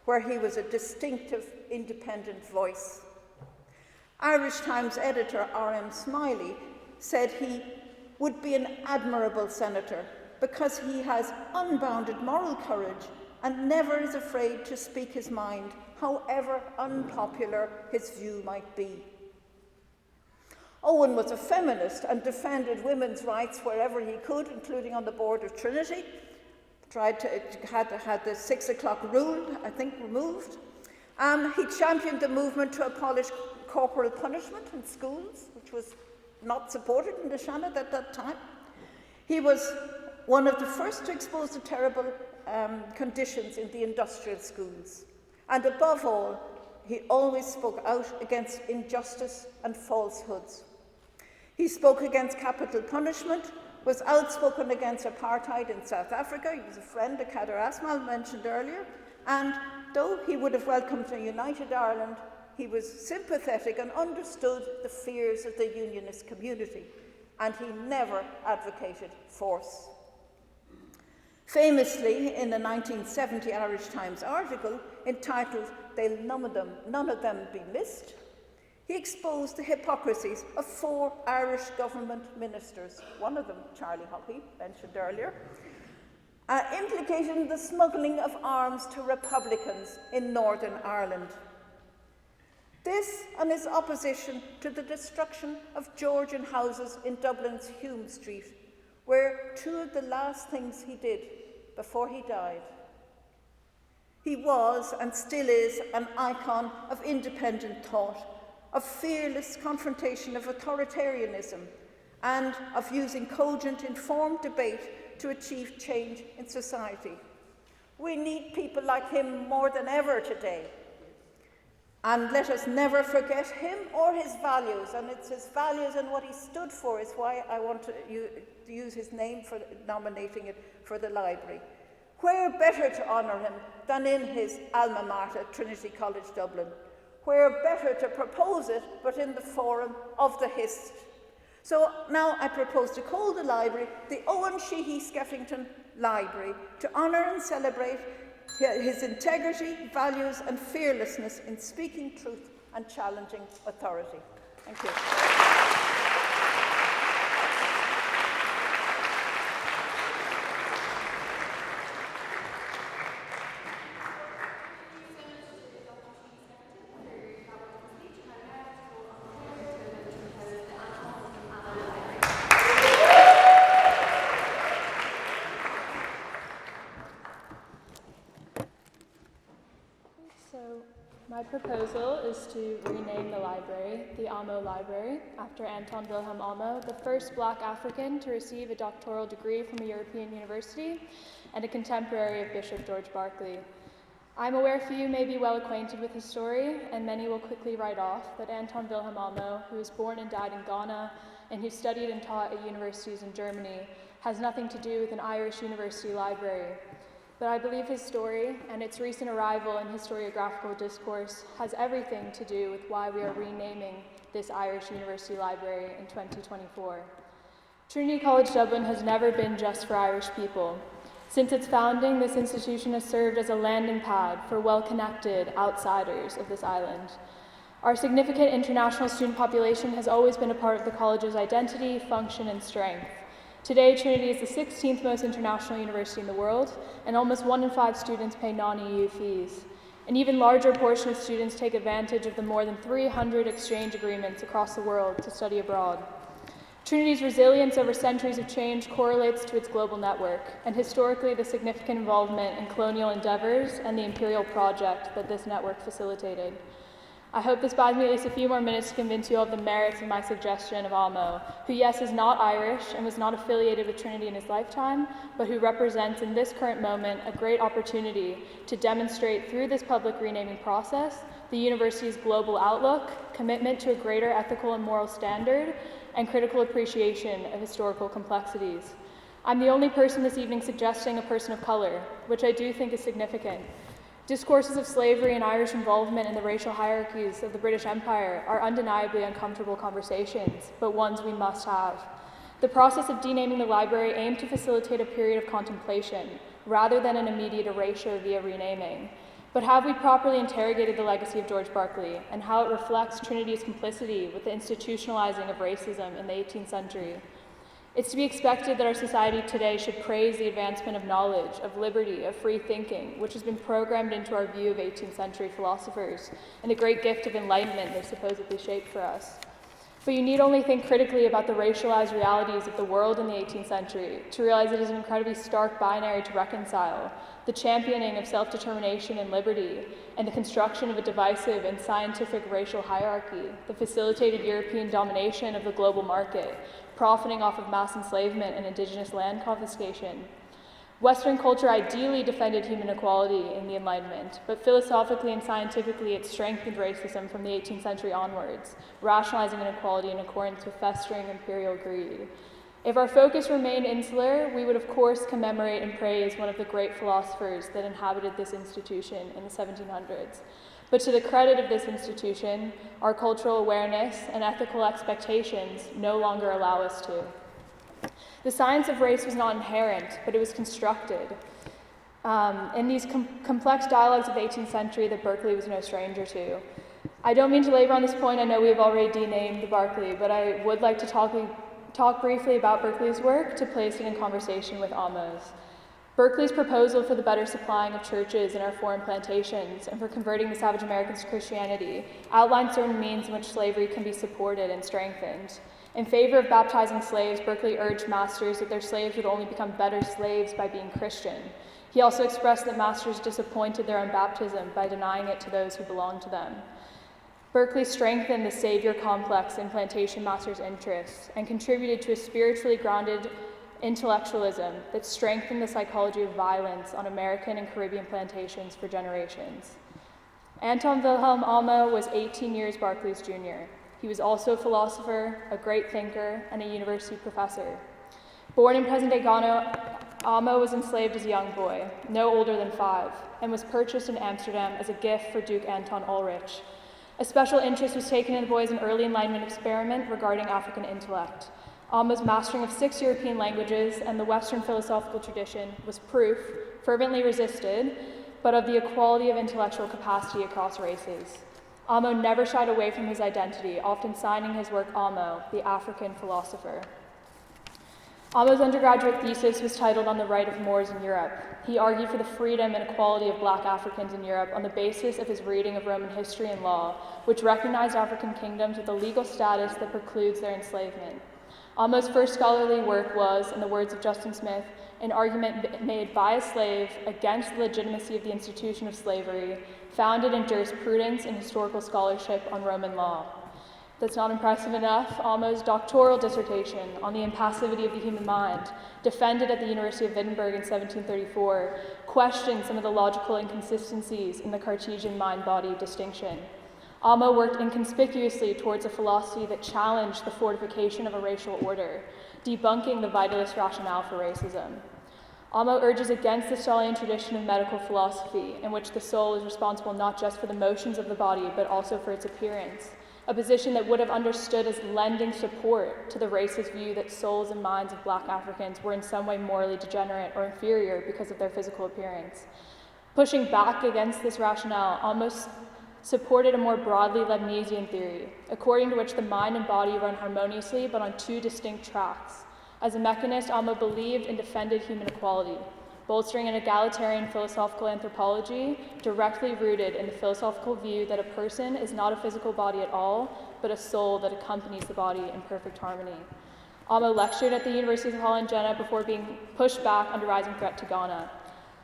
Speaker 9: where he was a distinctive independent voice. Irish Times editor R.M. Smiley said he would be an admirable senator because he has unbounded moral courage and never is afraid to speak his mind, however unpopular his view might be. Owen was a feminist and defended women's rights wherever he could, including on the board of Trinity. Had the 6 o'clock rule, I think, removed. He championed the movement to abolish corporal punishment in schools, which was not supported in the Seanad at that time. He was one of the first to expose the terrible conditions in the industrial schools. And above all, he always spoke out against injustice and falsehoods. He spoke against capital punishment, was outspoken against apartheid in South Africa. He was a friend of Kader Asmal, mentioned earlier. And though he would have welcomed a united Ireland, he was sympathetic and understood the fears of the unionist community. And he never advocated force. Famously, in a 1970 Irish Times article entitled "They'll None of Them Be Missed," he exposed the hypocrisies of 4 Irish government ministers, one of them, Charlie Hockey, mentioned earlier, implicated in the smuggling of arms to Republicans in Northern Ireland. This and his opposition to the destruction of Georgian houses in Dublin's Hume Street were 2 of the last things he did before he died. He was, and still is, an icon of independent thought, of fearless confrontation of authoritarianism, and of using cogent, informed debate to achieve change in society. We need people like him more than ever today. And let us never forget him or his values, and it's his values and what he stood for is why I want to use his name for nominating it for the library. Where better to honour him than in his alma mater, Trinity College Dublin? Where better to propose it but in the forum of the Hist? So now I propose to call the library the Owen Sheehy Skeffington Library to honour and celebrate his integrity, values and fearlessness in speaking truth and challenging authority. Thank you.
Speaker 6: My proposal is to rename the library the Amo Library after Anton Wilhelm Amo, the first Black African to receive a doctoral degree from a European university and a contemporary of Bishop George Berkeley. I'm aware few may be well acquainted with his story, and many will quickly write off that Anton Wilhelm Amo, who was born and died in Ghana and who studied and taught at universities in Germany, has nothing to do with an Irish university library. But I believe his story and its recent arrival in historiographical discourse has everything to do with why we are renaming this Irish University Library in 2024. Trinity College Dublin has never been just for Irish people. Since its founding, this institution has served as a landing pad for well-connected outsiders of this island. Our significant international student population has always been a part of the college's identity, function, and strength. Today, Trinity is the 16th most international university in the world, and almost 1 in 5 students pay non-EU fees. An even larger portion of students take advantage of the more than 300 exchange agreements across the world to study abroad. Trinity's resilience over centuries of change correlates to its global network, and historically the significant involvement in colonial endeavors and the imperial project that this network facilitated. I hope this buys me at least a few more minutes to convince you of the merits of my suggestion of Amo, who, yes, is not Irish and was not affiliated with Trinity in his lifetime, but who represents in this current moment a great opportunity to demonstrate through this public renaming process the university's global outlook, commitment to a greater ethical and moral standard, and critical appreciation of historical complexities. I'm the only person this evening suggesting a person of color, which I do think is significant. Discourses of slavery and Irish involvement in the racial hierarchies of the British Empire are undeniably uncomfortable conversations, but ones we must have. The process of denaming the library aimed to facilitate a period of contemplation, rather than an immediate erasure via renaming. But have we properly interrogated the legacy of George Berkeley and how it reflects Trinity's complicity with the institutionalizing of racism in the 18th century? It's to be expected that our society today should praise the advancement of knowledge, of liberty, of free thinking, which has been programmed into our view of 18th century philosophers, and the great gift of enlightenment they supposedly shaped for us. But you need only think critically about the racialized realities of the world in the 18th century to realize it is an incredibly stark binary to reconcile: the championing of self-determination and liberty, and the construction of a divisive and scientific racial hierarchy that facilitated European domination of the global market, profiting off of mass enslavement and indigenous land confiscation. Western culture ideally defended human equality in the Enlightenment, but philosophically and scientifically it strengthened racism from the 18th century onwards, rationalizing inequality in accordance with festering imperial greed. If our focus remained insular, we would of course commemorate and praise one of the great philosophers that inhabited this institution in the 1700s. But to the credit of this institution, our cultural awareness and ethical expectations no longer allow us to. The science of race was not inherent, but it was constructed. In these complex dialogues of the 18th century that Berkeley was no stranger to. I don't mean to labor on this point, I know we have already denamed the Berkeley, but I would like to talk briefly about Berkeley's work to place it in conversation with Amo's. Berkeley's proposal for the better supplying of churches in our foreign plantations and for converting the savage Americans to Christianity outlined certain means in which slavery can be supported and strengthened. In favor of baptizing slaves, Berkeley urged masters that their slaves would only become better slaves by being Christian. He also expressed that masters disappointed their own baptism by denying it to those who belonged to them. Berkeley strengthened the savior complex in plantation masters' interests and contributed to a spiritually grounded intellectualism that strengthened the psychology of violence on American and Caribbean plantations for generations. Anton Wilhelm Amo was 18 years Berkeley's junior. He was also a philosopher, a great thinker, and a university professor. Born in present-day Ghana, Amo was enslaved as a young boy, no older than 5, and was purchased in Amsterdam as a gift for Duke Anton Ulrich. A special interest was taken in the boy as an early Enlightenment experiment regarding African intellect. Amo's mastering of 6 European languages and the Western philosophical tradition was proof, fervently resisted, but of the equality of intellectual capacity across races. Amo never shied away from his identity, often signing his work Amo, the African philosopher. Amo's undergraduate thesis was titled On the Right of Moors in Europe. He argued for the freedom and equality of black Africans in Europe on the basis of his reading of Roman history and law, which recognized African kingdoms with a legal status that precludes their enslavement. Amo's first scholarly work was, in the words of Justin Smyth, an argument made by a slave against the legitimacy of the institution of slavery, founded in jurisprudence and historical scholarship on Roman law. That's not impressive enough. Amo's doctoral dissertation on the impassivity of the human mind, defended at the University of Wittenberg in 1734, questioned some of the logical inconsistencies in the Cartesian mind-body distinction. Amo worked inconspicuously towards a philosophy that challenged the fortification of a racial order, debunking the vitalist rationale for racism. Amo urges against the Stalian tradition of medical philosophy, in which the soul is responsible not just for the motions of the body, but also for its appearance, a position that would have understood as lending support to the racist view that souls and minds of black Africans were in some way morally degenerate or inferior because of their physical appearance. Pushing back against this rationale, Amo supported a more broadly Leibnizian theory, according to which the mind and body run harmoniously but on two distinct tracks. As a mechanist, Amo believed and defended human equality, bolstering an egalitarian philosophical anthropology directly rooted in the philosophical view that a person is not a physical body at all, but a soul that accompanies the body in perfect harmony. Amo lectured at the University of Holland Jena before being pushed back under rising threat to Ghana.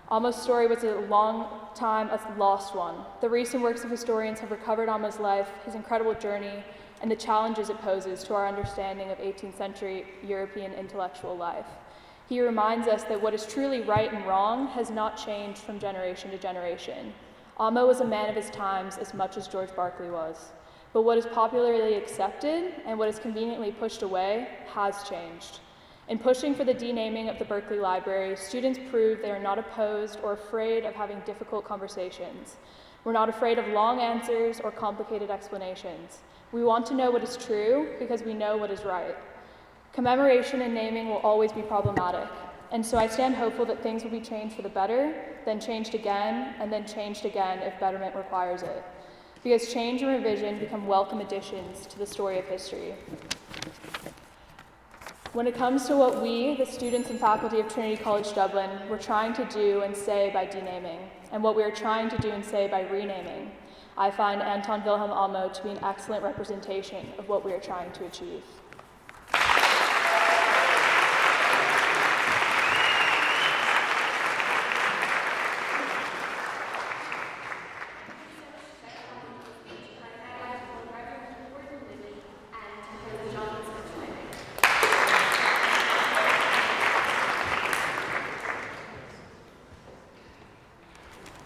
Speaker 6: Amo's story was a long time a lost one. The recent works of historians have recovered Amo's life, his incredible journey, and the challenges it poses to our understanding of 18th century European intellectual life. He reminds us that what is truly right and wrong has not changed from generation to generation. Amo was a man of his times as much as George Berkeley was. But what is popularly accepted and what is conveniently pushed away has changed. In pushing for the denaming of the Berkeley Library, students proved they are not opposed or afraid of having difficult conversations. We're not afraid of long answers or complicated explanations. We want to know what is true because we know what is right. Commemoration and naming will always be problematic, and so I stand hopeful that things will be changed for the better, then changed again, and then changed again if betterment requires it. Because change and revision become welcome additions to the story of history. When it comes to what we, the students and faculty of Trinity College Dublin, were trying to do and say by denaming, and what we are trying to do and say by renaming, I find Anton Wilhelm Amo to be an excellent representation of what we are trying to achieve.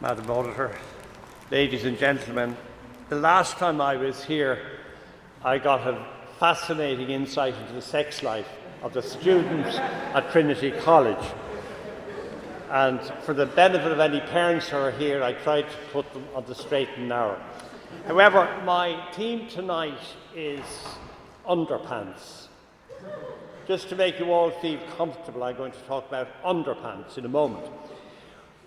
Speaker 10: Madam Auditor, ladies and gentlemen, the last time I was here, I got a fascinating insight into the sex life of the students at Trinity College. And for the benefit of any parents who are here, I tried to put them on the straight and narrow. However, my theme tonight is underpants. Just to make you all feel comfortable, I'm going to talk about underpants in a moment.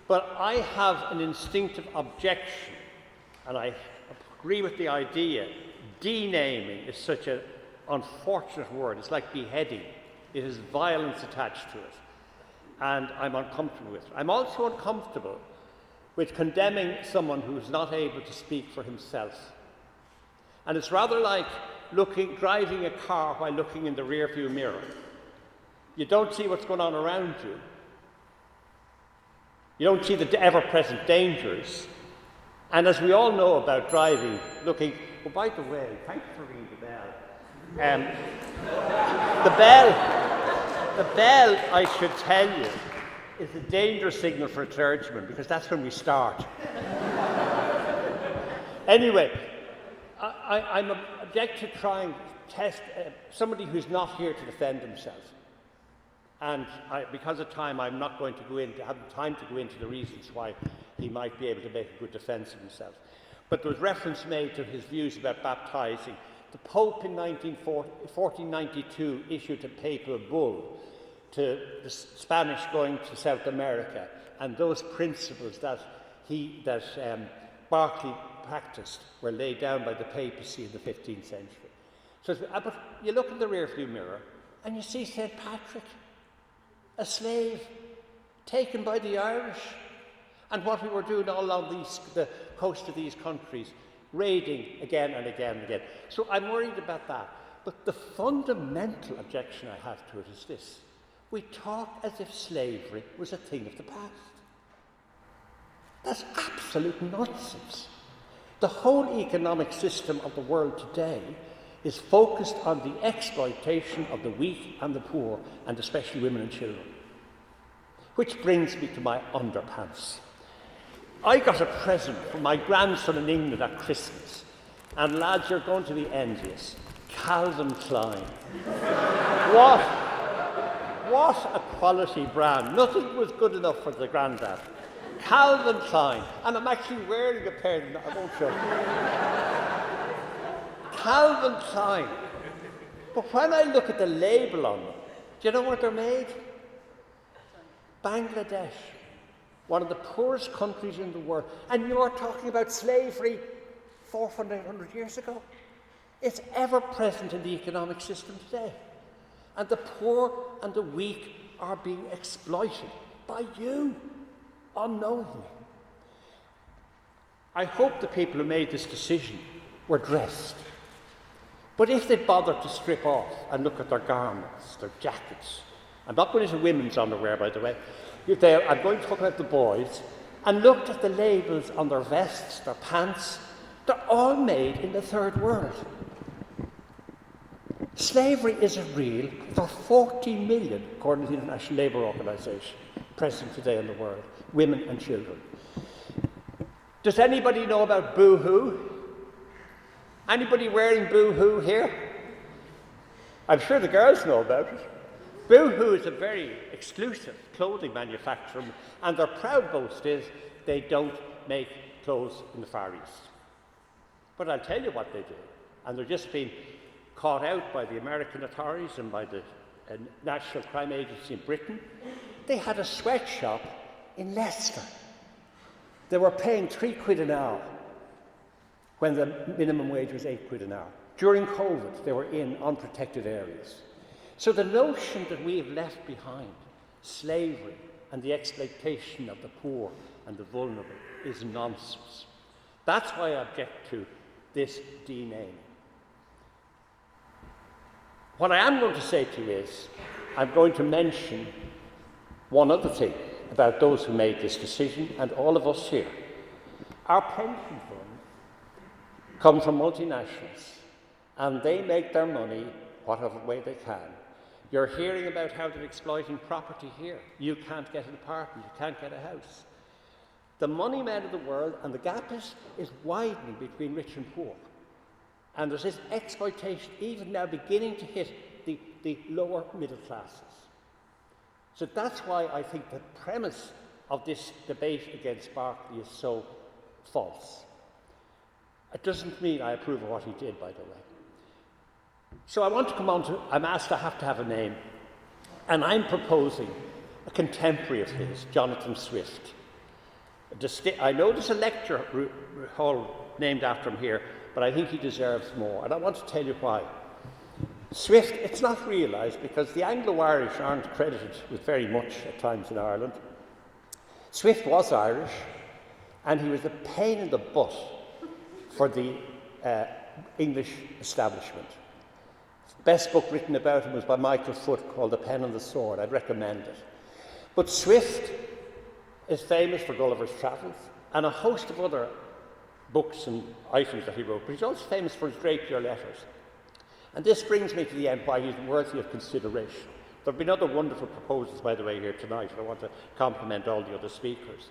Speaker 10: But I have an instinctive objection, and I agree with the idea. Denaming is such an unfortunate word. It's like beheading. It has violence attached to it, and I'm uncomfortable with it. I'm also uncomfortable with condemning someone who's not able to speak for himself. And it's rather like driving a car while looking in the rear-view mirror. You don't see what's going on around you. You don't see the ever-present dangers. And as we all know about driving, oh, by the way, thanks for ringing the bell. The bell, I should tell you, is a danger signal for a clergyman, because that's when we start. Anyway, I'm object to trying to test somebody who's not here to defend himself. And because of time, I'm not going to have time to go into the reasons why he might be able to make a good defense of himself. But there was reference made to his views about baptizing. The Pope in 1492 issued a papal bull to the Spanish going to South America, and those principles that Berkeley practiced were laid down by the papacy in the 15th century. So, but you look in the rearview mirror and you see St. Patrick, a slave, taken by the Irish, and what we were doing all along the coast of these countries, raiding again and again and again. So I'm worried about that. But the fundamental objection I have to it is this. We talk as if slavery was a thing of the past. That's absolute nonsense. The whole economic system of the world today is focused on the exploitation of the weak and the poor, and especially women and children. Which brings me to my underpants. I got a present from my grandson in England at Christmas, and lads, you're going to be envious. Calvin Klein. What a quality brand. Nothing was good enough for the granddad. Calvin Klein. And I'm actually wearing a pair of them. I won't show you. Calvin Klein. But when I look at the label on them, do you know where they're made? Bangladesh. One of the poorest countries in the world. And you're talking about slavery 400 years ago. It's ever present in the economic system today. And the poor and the weak are being exploited by you, unknowingly. I hope the people who made this decision were dressed. But if they'd bothered to strip off and look at their garments, their jackets, I'm not going into women's underwear, by the way, I'm going to talk about the boys, and looked at the labels on their vests, their pants, they're all made in the third world. Slavery isn't real for 40 million, according to the International Labour Organization, present today in the world, women and children. Does anybody know about boo-hoo? Anybody wearing boo-hoo here? I'm sure the girls know about it. Boohoo is a very exclusive clothing manufacturer, and their proud boast is they don't make clothes in the Far East. But I'll tell you what they do, and they're just being caught out by the American authorities and by the National Crime Agency in Britain. They had a sweatshop in Leicester. They were paying £3 an hour when the minimum wage was £8 an hour. During COVID, they were in unprotected areas. So the notion that we have left behind slavery and the exploitation of the poor and the vulnerable is nonsense. That's why I object to this denaming. What I am going to say to you is, I'm going to mention one other thing about those who made this decision and all of us here. Our pension fund comes from multinationals, and they make their money whatever way they can. You're hearing about how they're exploiting property here. You can't get an apartment, you can't get a house. The money men of the world, and the gap is widening between rich and poor. And there's this exploitation even now beginning to hit the lower middle classes. So that's why I think the premise of this debate against Berkeley is so false. It doesn't mean I approve of what he did, by the way. So I want to come on to, I'm asked to have a name, and I'm proposing a contemporary of his, Jonathon Swift. I know there's a lecture hall named after him here, but I think he deserves more, and I want to tell you why. Swift, it's not realised because the Anglo-Irish aren't credited with very much at times in Ireland. Swift was Irish, and he was a pain in the butt for the English establishment. The best book written about him was by Michael Foot called The Pen and the Sword. I'd recommend it. But Swift is famous for Gulliver's Travels and a host of other books and items that he wrote, but he's also famous for his Drapier letters. And this brings me to the end why he's worthy of consideration. There have been other wonderful proposals, by the way, here tonight, and I want to compliment all the other speakers.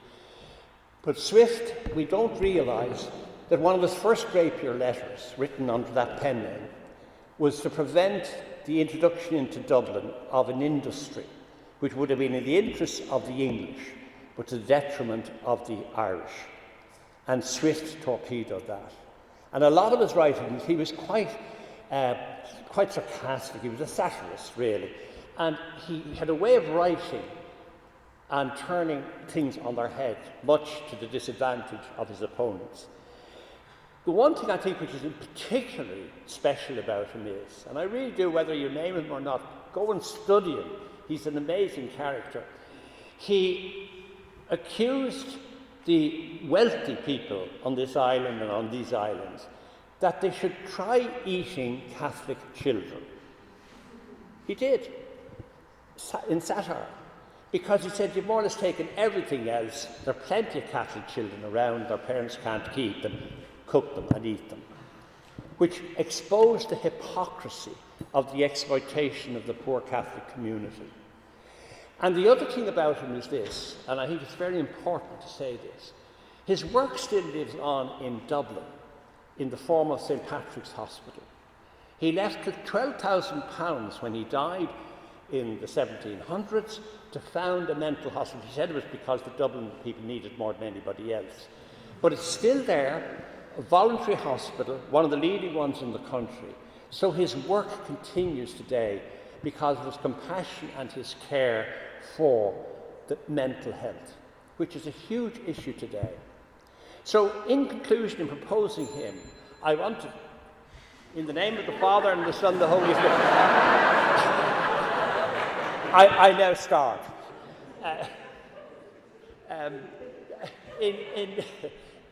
Speaker 10: But Swift, we don't realise that one of his first Drapier letters, written under that pen name, was to prevent the introduction into Dublin of an industry which would have been in the interests of the English, but to the detriment of the Irish. And Swift torpedoed that. And a lot of his writings, he was quite sarcastic. He was a satirist, really. And he had a way of writing and turning things on their head, much to the disadvantage of his opponents. The one thing I think which is particularly special about him is, and I really do, whether you name him or not, go and study him. He's an amazing character. He accused the wealthy people on this island and on these islands that they should try eating Catholic children. He did, in satire, because he said, you've more or less taken everything else. There are plenty of Catholic children around, their parents can't keep them, cook them and eat them, which exposed the hypocrisy of the exploitation of the poor Catholic community. And the other thing about him is this, and I think it's very important to say this, his work still lives on in Dublin, in the former St. Patrick's Hospital. He left with £12,000 when he died in the 1700s to found a mental hospital. He said it was because the Dublin people needed more than anybody else. But it's still there, a voluntary hospital, one of the leading ones in the country. So his work continues today because of his compassion and his care for the mental health, which is a huge issue today. So in conclusion, in proposing him, I want to, in the name of the Father and the Son and the Holy Spirit, I now start.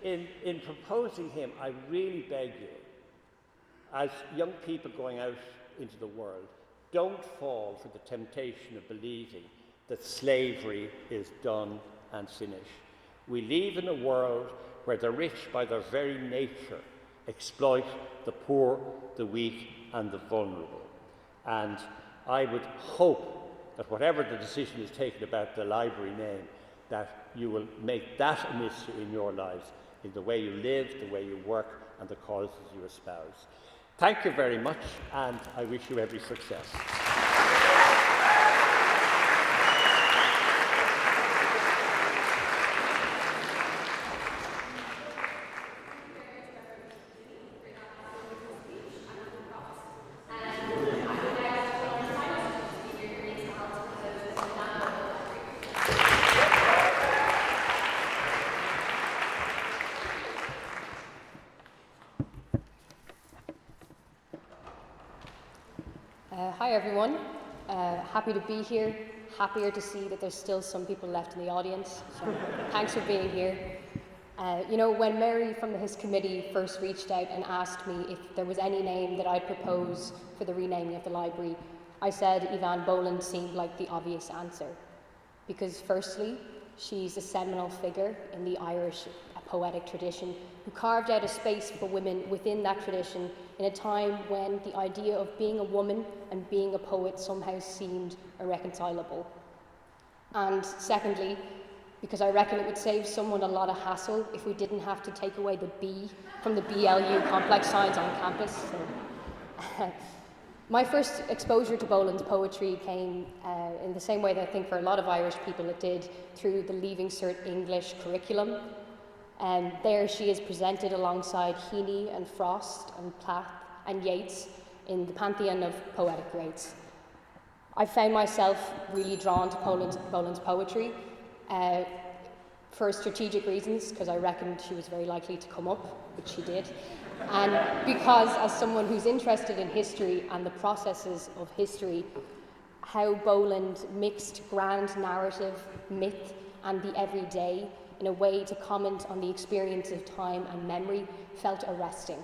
Speaker 10: In proposing him, I really beg you, as young people going out into the world, don't fall for the temptation of believing that slavery is done and finished. We live in a world where the rich, by their very nature, exploit the poor, the weak, and the vulnerable. And I would hope that whatever the decision is taken about the library name, that you will make that an issue in your lives, in the way you live, the way you work, and the causes you espouse. Thank you very much, and I wish you every success.
Speaker 11: Hi everyone, happy to be here, happier to see that there's still some people left in the audience, so thanks for being here. You know, when Mary from the HIS committee first reached out and asked me if there was any name that I'd propose for the renaming of the library, I said Eavan Boland seemed like the obvious answer. Because firstly, she's a seminal figure in the Irish poetic tradition who carved out a space for women within that tradition in a time when the idea of being a woman and being a poet somehow seemed irreconcilable. And secondly, because I reckon it would save someone a lot of hassle if we didn't have to take away the B from the BLU complex signs on campus. So, my first exposure to Boland's poetry came in the same way that I think for a lot of Irish people it did, through the Leaving Cert English curriculum. And there she is presented alongside Heaney and Frost and Plath and Yeats in the pantheon of poetic greats. I found myself really drawn to Boland's poetry for strategic reasons, because I reckoned she was very likely to come up, which she did, and because as someone who's interested in history and the processes of history, how Boland mixed grand narrative, myth, and the everyday in a way to comment on the experience of time and memory felt arresting.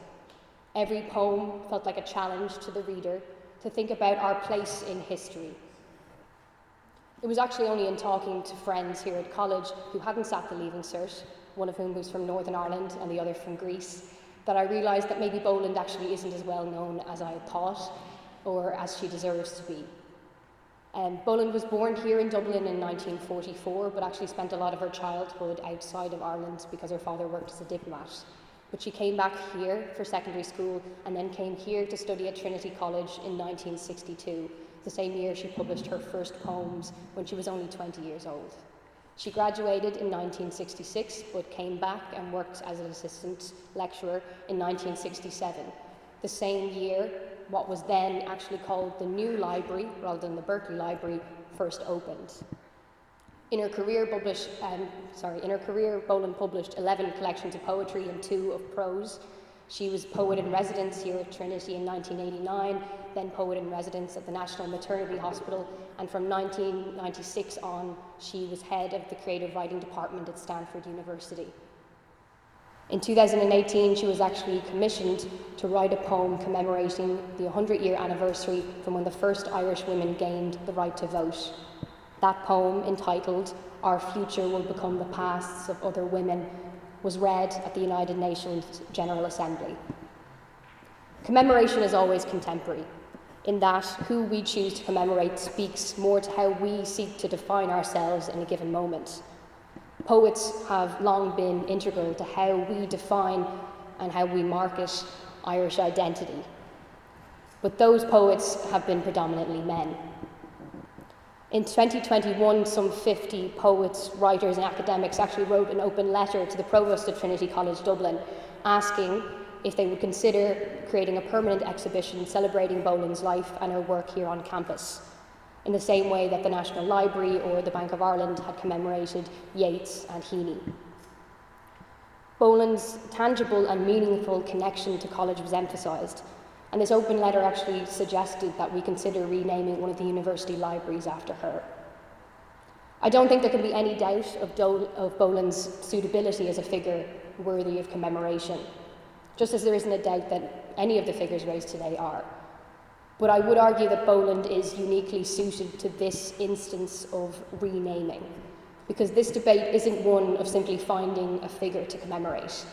Speaker 11: Every poem felt like a challenge to the reader to think about our place in history. It was actually only in talking to friends here at college who hadn't sat the Leaving Cert, one of whom was from Northern Ireland and the other from Greece, that I realised that maybe Boland actually isn't as well known as I had thought, or as she deserves to be. Boland was born here in Dublin in 1944, but actually spent a lot of her childhood outside of Ireland because her father worked as a diplomat. But she came back here for secondary school and then came here to study at Trinity College in 1962, the same year she published her first poems when she was only 20 years old. She graduated in 1966, but came back and worked as an assistant lecturer in 1967, the same year what was then actually called the New Library, rather than the Berkeley Library, first opened. In her career, Boland published 11 collections of poetry and 2 of prose, She was poet in residence here at Trinity in 1989, then poet in residence at the National Maternity Hospital, and from 1996 on, she was head of the creative writing department at Stanford University. In 2018, she was actually commissioned to write a poem commemorating the 100-year anniversary from when the first Irish women gained the right to vote. That poem, entitled "Our Future Will Become the Pasts of Other Women," was read at the United Nations General Assembly. Commemoration is always contemporary, in that who we choose to commemorate speaks more to how we seek to define ourselves in a given moment. Poets have long been integral to how we define and how we market Irish identity. But those poets have been predominantly men. In 2021, some 50 poets, writers and academics actually wrote an open letter to the Provost of Trinity College Dublin asking if they would consider creating a permanent exhibition celebrating Boland's life and her work here on campus, in the same way that the National Library or the Bank of Ireland had commemorated Yeats and Heaney. Boland's tangible and meaningful connection to college was emphasised, and this open letter actually suggested that we consider renaming one of the university libraries after her. I don't think there can be any doubt of Boland's suitability as a figure worthy of commemoration, just as there isn't a doubt that any of the figures raised today are. But I would argue that Boland is uniquely suited to this instance of renaming, because this debate isn't one of simply finding a figure to commemorate.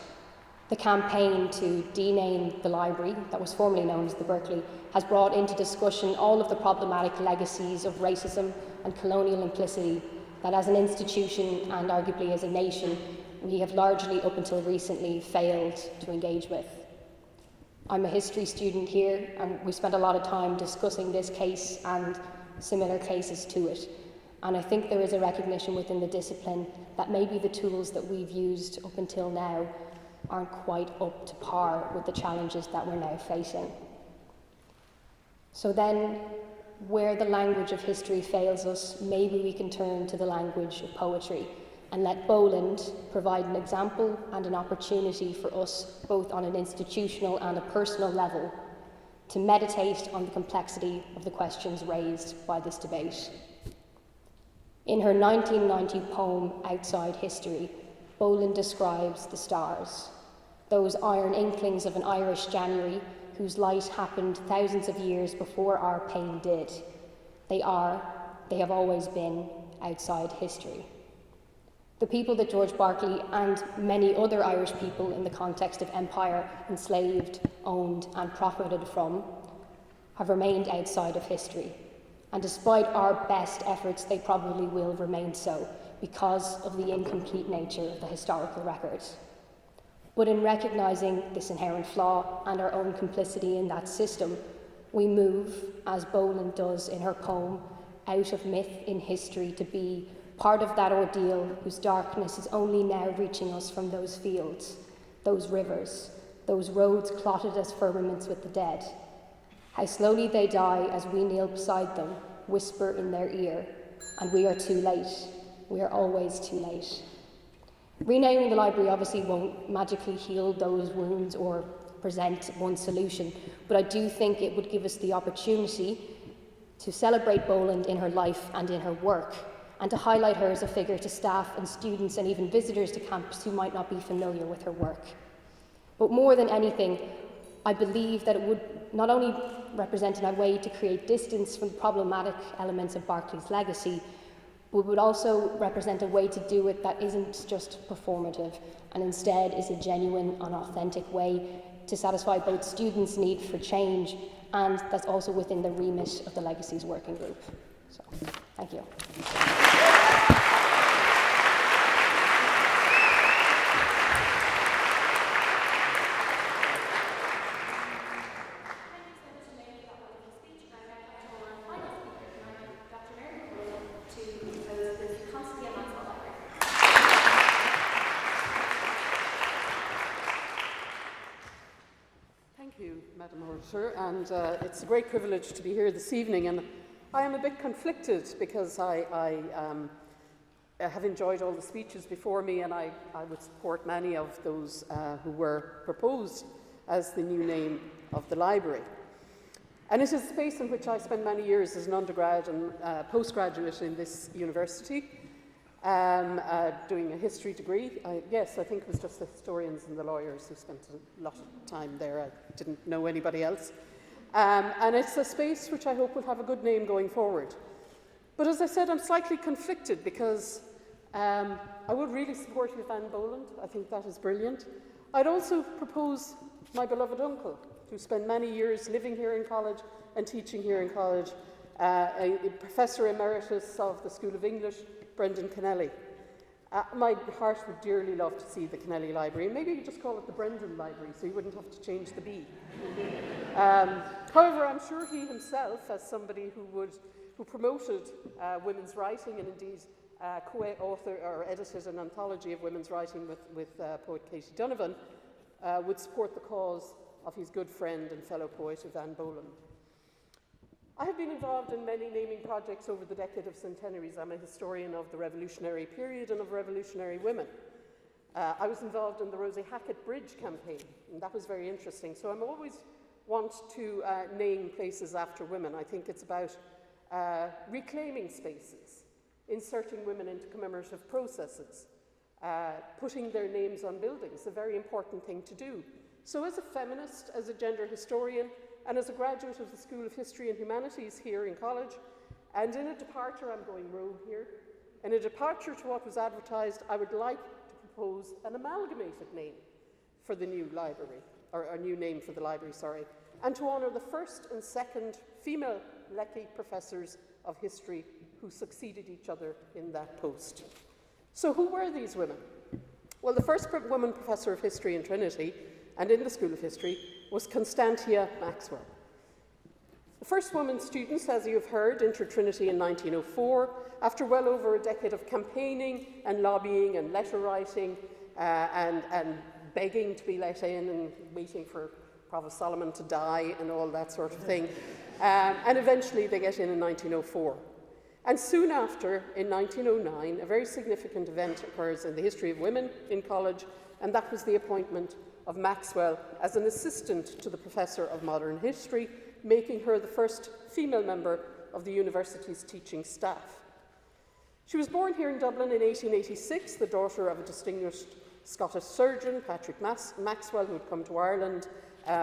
Speaker 11: The campaign to dename the library, that was formerly known as the Berkeley, has brought into discussion all of the problematic legacies of racism and colonial implicity that as an institution and arguably as a nation, we have largely up until recently failed to engage with. I'm a history student here, and we spent a lot of time discussing this case and similar cases to it. And I think there is a recognition within the discipline that maybe the tools that we've used up until now aren't quite up to par with the challenges that we're now facing. So then, where the language of history fails us, maybe we can turn to the language of poetry and let Boland provide an example and an opportunity for us, both on an institutional and a personal level, to meditate on the complexity of the questions raised by this debate. In her 1990 poem, Outside History, Boland describes the stars, those iron inklings of an Irish January whose light happened thousands of years before our pain did. They have always been outside history. The people that George Berkeley and many other Irish people in the context of empire enslaved, owned and profited from have remained outside of history. And despite our best efforts, they probably will remain so because of the incomplete nature of the historical records. But in recognising this inherent flaw and our own complicity in that system, we move, as Boland does in her poem, out of myth in history to be part of that ordeal whose darkness is only now reaching us from those fields, those rivers, those roads clotted as firmaments with the dead. How slowly they die as we kneel beside them, whisper in their ear, and we are too late. We are always too late. Renaming the library obviously won't magically heal those wounds or present one solution, but I do think it would give us the opportunity to celebrate Boland in her life and in her work, and to highlight her as a figure to staff and students and even visitors to campus who might not be familiar with her work. But more than anything, I believe that it would not only represent a way to create distance from the problematic elements of Berkeley's legacy, but would also represent a way to do it that isn't just performative and instead is a genuine and authentic way to satisfy both students' need for change and that's also within the remit of the Legacies Working Group. So, thank you.
Speaker 12: And it's a great privilege to be here this evening, and I am a bit conflicted because I have enjoyed all the speeches before me, and I would support many of those who were proposed as the new name of the library. And it is a space in which I spent many years as an undergrad and postgraduate in this university, doing a history degree. I think it was just the historians and the lawyers who spent a lot of time there. I didn't know anybody else. And it's a space which I hope will have a good name going forward. But as I said, I'm slightly conflicted because I would really support Eavan Boland. I think that is brilliant. I'd also propose my beloved uncle, who spent many years living here in college and teaching here in college, a Professor Emeritus of the School of English, Brendan Kennelly. My heart would dearly love to see the Kennelly Library. Maybe you just call it the Brendan Library, so you wouldn't have to change the B. However, I'm sure he himself, as somebody who promoted women's writing and indeed co-authored or edited an anthology of women's writing with poet Katie Donovan, would support the cause of his good friend and fellow poet Eavan Boland. I have been involved in many naming projects over the decade of centenaries. I'm a historian of the revolutionary period and of revolutionary women. I was involved in the Rosie Hackett Bridge campaign, and that was very interesting. So I'm always want to name places after women. I think it's about reclaiming spaces, inserting women into commemorative processes, putting their names on buildings, a very important thing to do. So as a feminist, as a gender historian, and as a graduate of the School of History and Humanities here in college, and in a departure, I'm going rogue here, in a departure to what was advertised, I would like to propose an amalgamated name for the new library, or a new name for the library, sorry, and to honour the first and second female Lecky professors of history who succeeded each other in that post. So who were these women? Well, the first woman professor of history in Trinity and in the School of History was Constantia Maxwell. The first woman students, as you've heard, entered Trinity in 1904, after well over a decade of campaigning and lobbying and letter writing and begging to be let in and waiting for Provost Solomon to die and all that sort of thing. And eventually they get in 1904. And soon after, in 1909, a very significant event occurs in the history of women in college, and that was the appointment of Maxwell as an assistant to the Professor of Modern History, making her the first female member of the university's teaching staff. She was born here in Dublin in 1886, the daughter of a distinguished Scottish surgeon, Patrick Maxwell, who had come to Ireland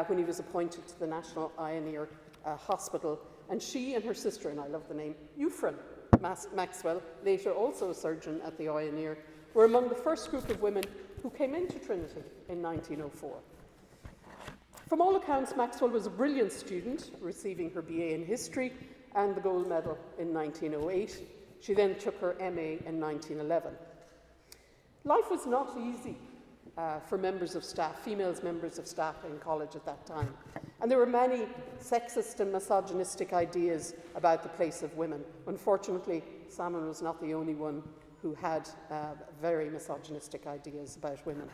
Speaker 12: when he was appointed to the National Ioneer Hospital. And she and her sister, and I love the name, Eavan Maxwell, later also a surgeon at the Ioneer, were among the first group of women who came into Trinity in 1904. From all accounts, Maxwell was a brilliant student, receiving her BA in history and the gold medal in 1908. She then took her MA in 1911. Life was not easy for members of staff, female members of staff in college at that time. And there were many sexist and misogynistic ideas about the place of women. Unfortunately, Salmon was not the only one who had very misogynistic ideas about women.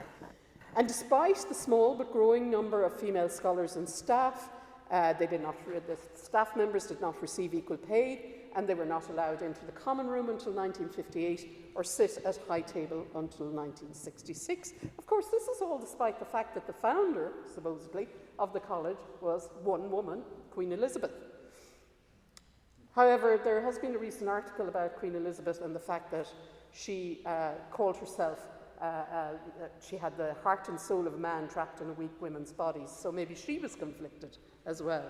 Speaker 12: And despite the small but growing number of female scholars and staff, the staff members did not receive equal pay, and they were not allowed into the common room until 1958 or sit at high table until 1966. Of course, this is all despite the fact that the founder, supposedly, of the college was one woman, Queen Elizabeth. However, there has been a recent article about Queen Elizabeth and the fact that she called herself, she had the heart and soul of a man trapped in a weak woman's body, so maybe she was conflicted as well.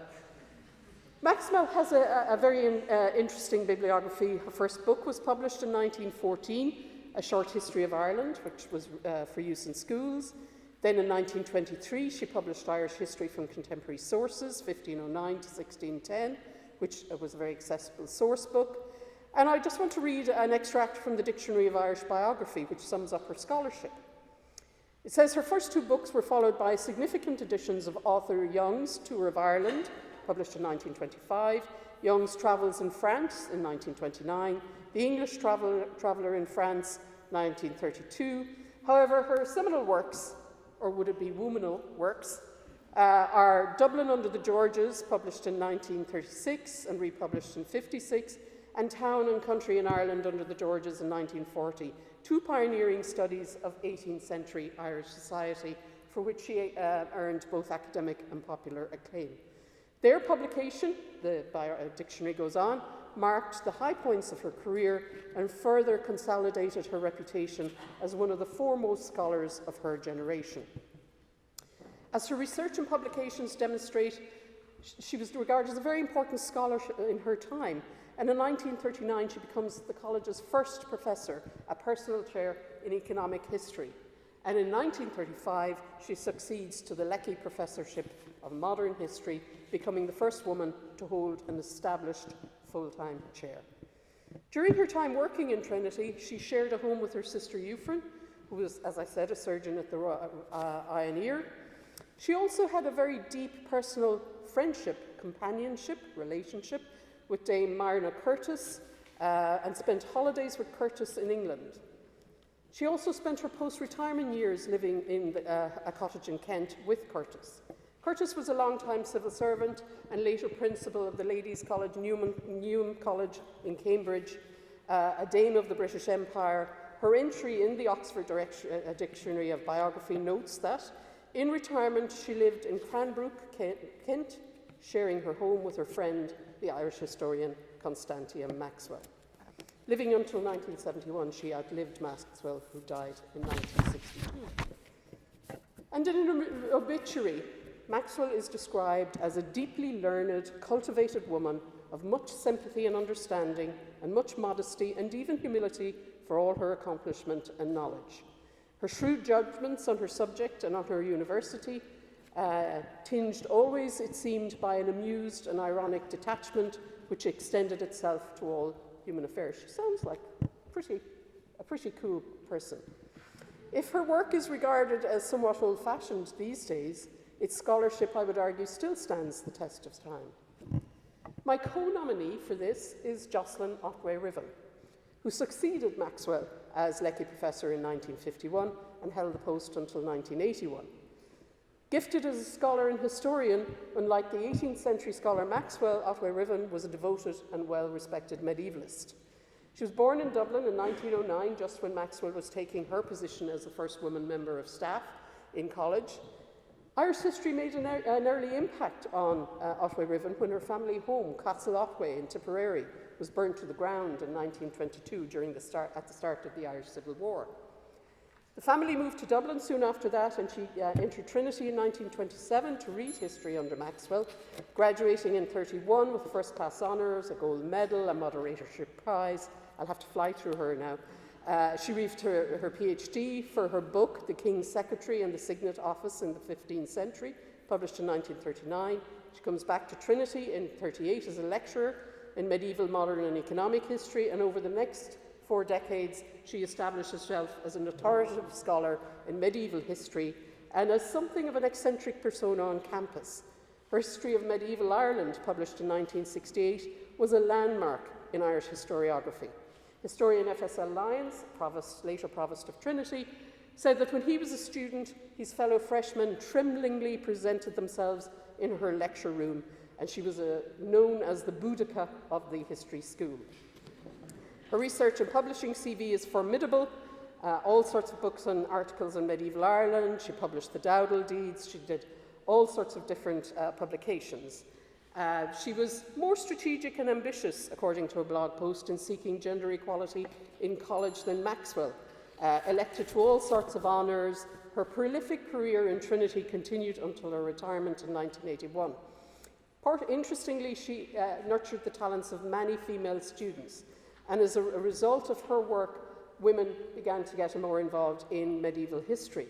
Speaker 12: Maxwell has a very interesting bibliography. Her first book was published in 1914, A Short History of Ireland, which was for use in schools. Then in 1923, she published Irish History from Contemporary Sources, 1509 to 1610, which was a very accessible source book. And I just want to read an extract from the Dictionary of Irish Biography, which sums up her scholarship. It says her first two books were followed by significant editions of Arthur Young's Tour of Ireland, published in 1925, Young's Travels in France in 1929, The English Traveller in France, 1932. However, her seminal works, or would it be womanal works, are Dublin Under the Georges, published in 1936 and republished in 1956, and Town and Country in Ireland Under the Georges in 1940, two pioneering studies of 18th century Irish society for which she earned both academic and popular acclaim. Their publication, the dictionary goes on, marked the high points of her career and further consolidated her reputation as one of the foremost scholars of her generation. As her research and publications demonstrate, she was regarded as a very important scholar in her time, and in 1939 she becomes the college's first professor, a personal chair in economic history. And in 1935 she succeeds to the Lecky Professorship of Modern History, becoming the first woman to hold an established full-time chair. During her time working in Trinity, she shared a home with her sister Eavan, who was, as I said, a surgeon at the Eye and Ear. She also had a very deep personal friendship, companionship, relationship with Dame Myrna Curtis, and spent holidays with Curtis in England. She also spent her post-retirement years living in a cottage in Kent with Curtis. Curtis was a long-time civil servant and later principal of the Ladies' College, Newnham College in Cambridge, a Dame of the British Empire. Her entry in the Oxford Dictionary of Biography notes that in retirement she lived in Cranbrook, Kent, sharing her home with her friend, the Irish historian Constantia Maxwell. Living until 1971, she outlived Maxwell, who died in 1962. And in an obituary, Maxwell is described as a deeply learned, cultivated woman of much sympathy and understanding, and much modesty and even humility for all her accomplishment and knowledge. Her shrewd judgments on her subject and on her university, tinged always, it seemed, by an amused and ironic detachment which extended itself to all human affairs. She sounds like a pretty cool person. If her work is regarded as somewhat old-fashioned these days, its scholarship, I would argue, still stands the test of time. My co-nominee for this is Jocelyn Otway-Riven, who succeeded Maxwell as Lecky Professor in 1951 and held the post until 1981. Gifted as a scholar and historian, unlike the 18th century scholar Maxwell, Otway-Riven was a devoted and well-respected medievalist. She was born in Dublin in 1909, just when Maxwell was taking her position as the first woman member of staff in college. Irish history made an early impact on Otway-Riven when her family home, Castle Otway in Tipperary, was burnt to the ground in 1922 at the start of the Irish Civil War. The family moved to Dublin soon after that, and she entered Trinity in 1927 to read history under Maxwell, graduating in 1931 with first-class honours, a gold medal, a moderatorship prize. I'll have to fly through her now. She received her PhD for her book, The King's Secretary and the Signet Office in the 15th Century, published in 1939. She comes back to Trinity in 1938 as a lecturer in medieval, modern and economic history, and over the next 4 decades, she established herself as an authoritative scholar in medieval history and as something of an eccentric persona on campus. Her History of Medieval Ireland, published in 1968, was a landmark in Irish historiography. Historian F.S.L. Lyons, later Provost of Trinity, said that when he was a student, his fellow freshmen tremblingly presented themselves in her lecture room, and she was known as the Boudica of the history school. Her research and publishing CV is formidable. All sorts of books and articles on medieval Ireland. She published the Dowdall Deeds. She did all sorts of different publications. She was more strategic and ambitious, according to a blog post, in seeking gender equality in college than Maxwell. Elected to all sorts of honours, her prolific career in Trinity continued until her retirement in 1981. Interestingly, she nurtured the talents of many female students, and as a result of her work, women began to get more involved in medieval history.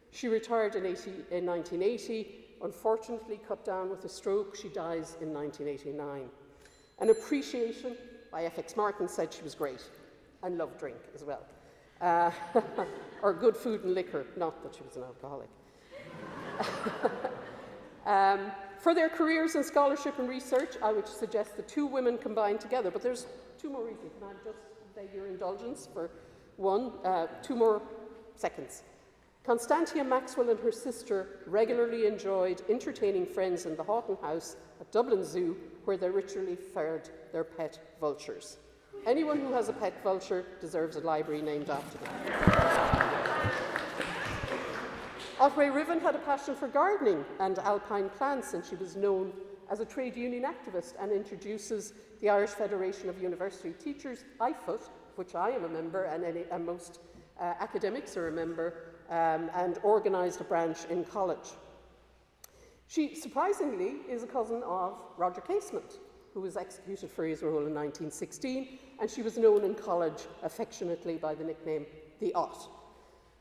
Speaker 12: She retired in 1980, unfortunately cut down with a stroke. She dies in 1989. An appreciation by F.X. Martin said she was great, and loved drink as well. Or good food and liquor, not that she was an alcoholic. For their careers in scholarship and research, I would suggest the 2 women combined together, but there's 2 more reasons. Can I just beg your indulgence for 2 more seconds? Constantia Maxwell and her sister regularly enjoyed entertaining friends in the Houghton House at Dublin Zoo, where they ritually fed their pet vultures. Anyone who has a pet vulture deserves a library named after them. Otway Riven had a passion for gardening and alpine plants, and she was known as a trade union activist and introduces the Irish Federation of University Teachers, IFUT, which I am a member and most academics are a member, and organised a branch in college. She, surprisingly, is a cousin of Roger Casement, who was executed for his role in 1916, and she was known in college affectionately by the nickname the Ot.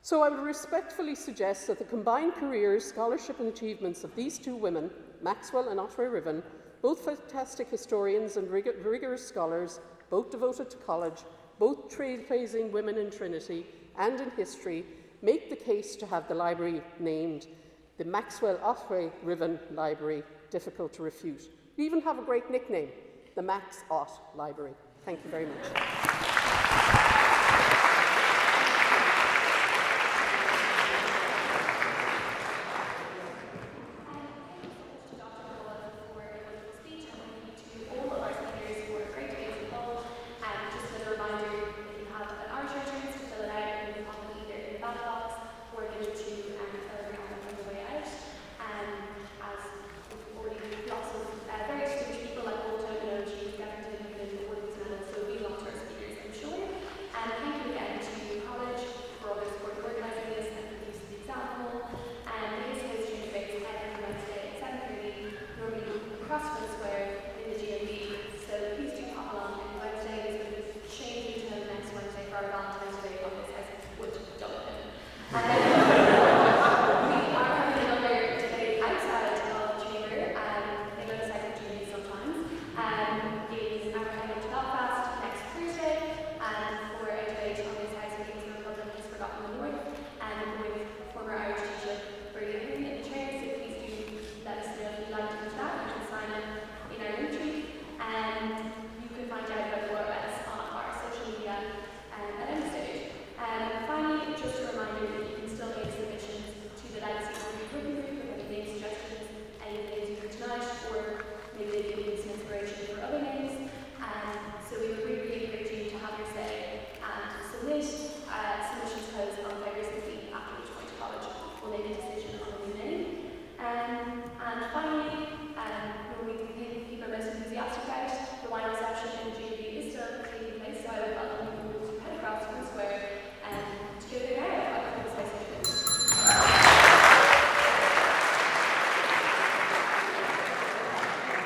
Speaker 12: So I would respectfully suggest that the combined careers, scholarship and achievements of these two women, Maxwell and Otway Riven, both fantastic historians and rigorous scholars, both devoted to college, both trailblazing women in Trinity and in history, make the case to have the library named the Maxwell-Otway Riven Library difficult to refute. We even have a great nickname, the Max Ott Library. Thank you very much.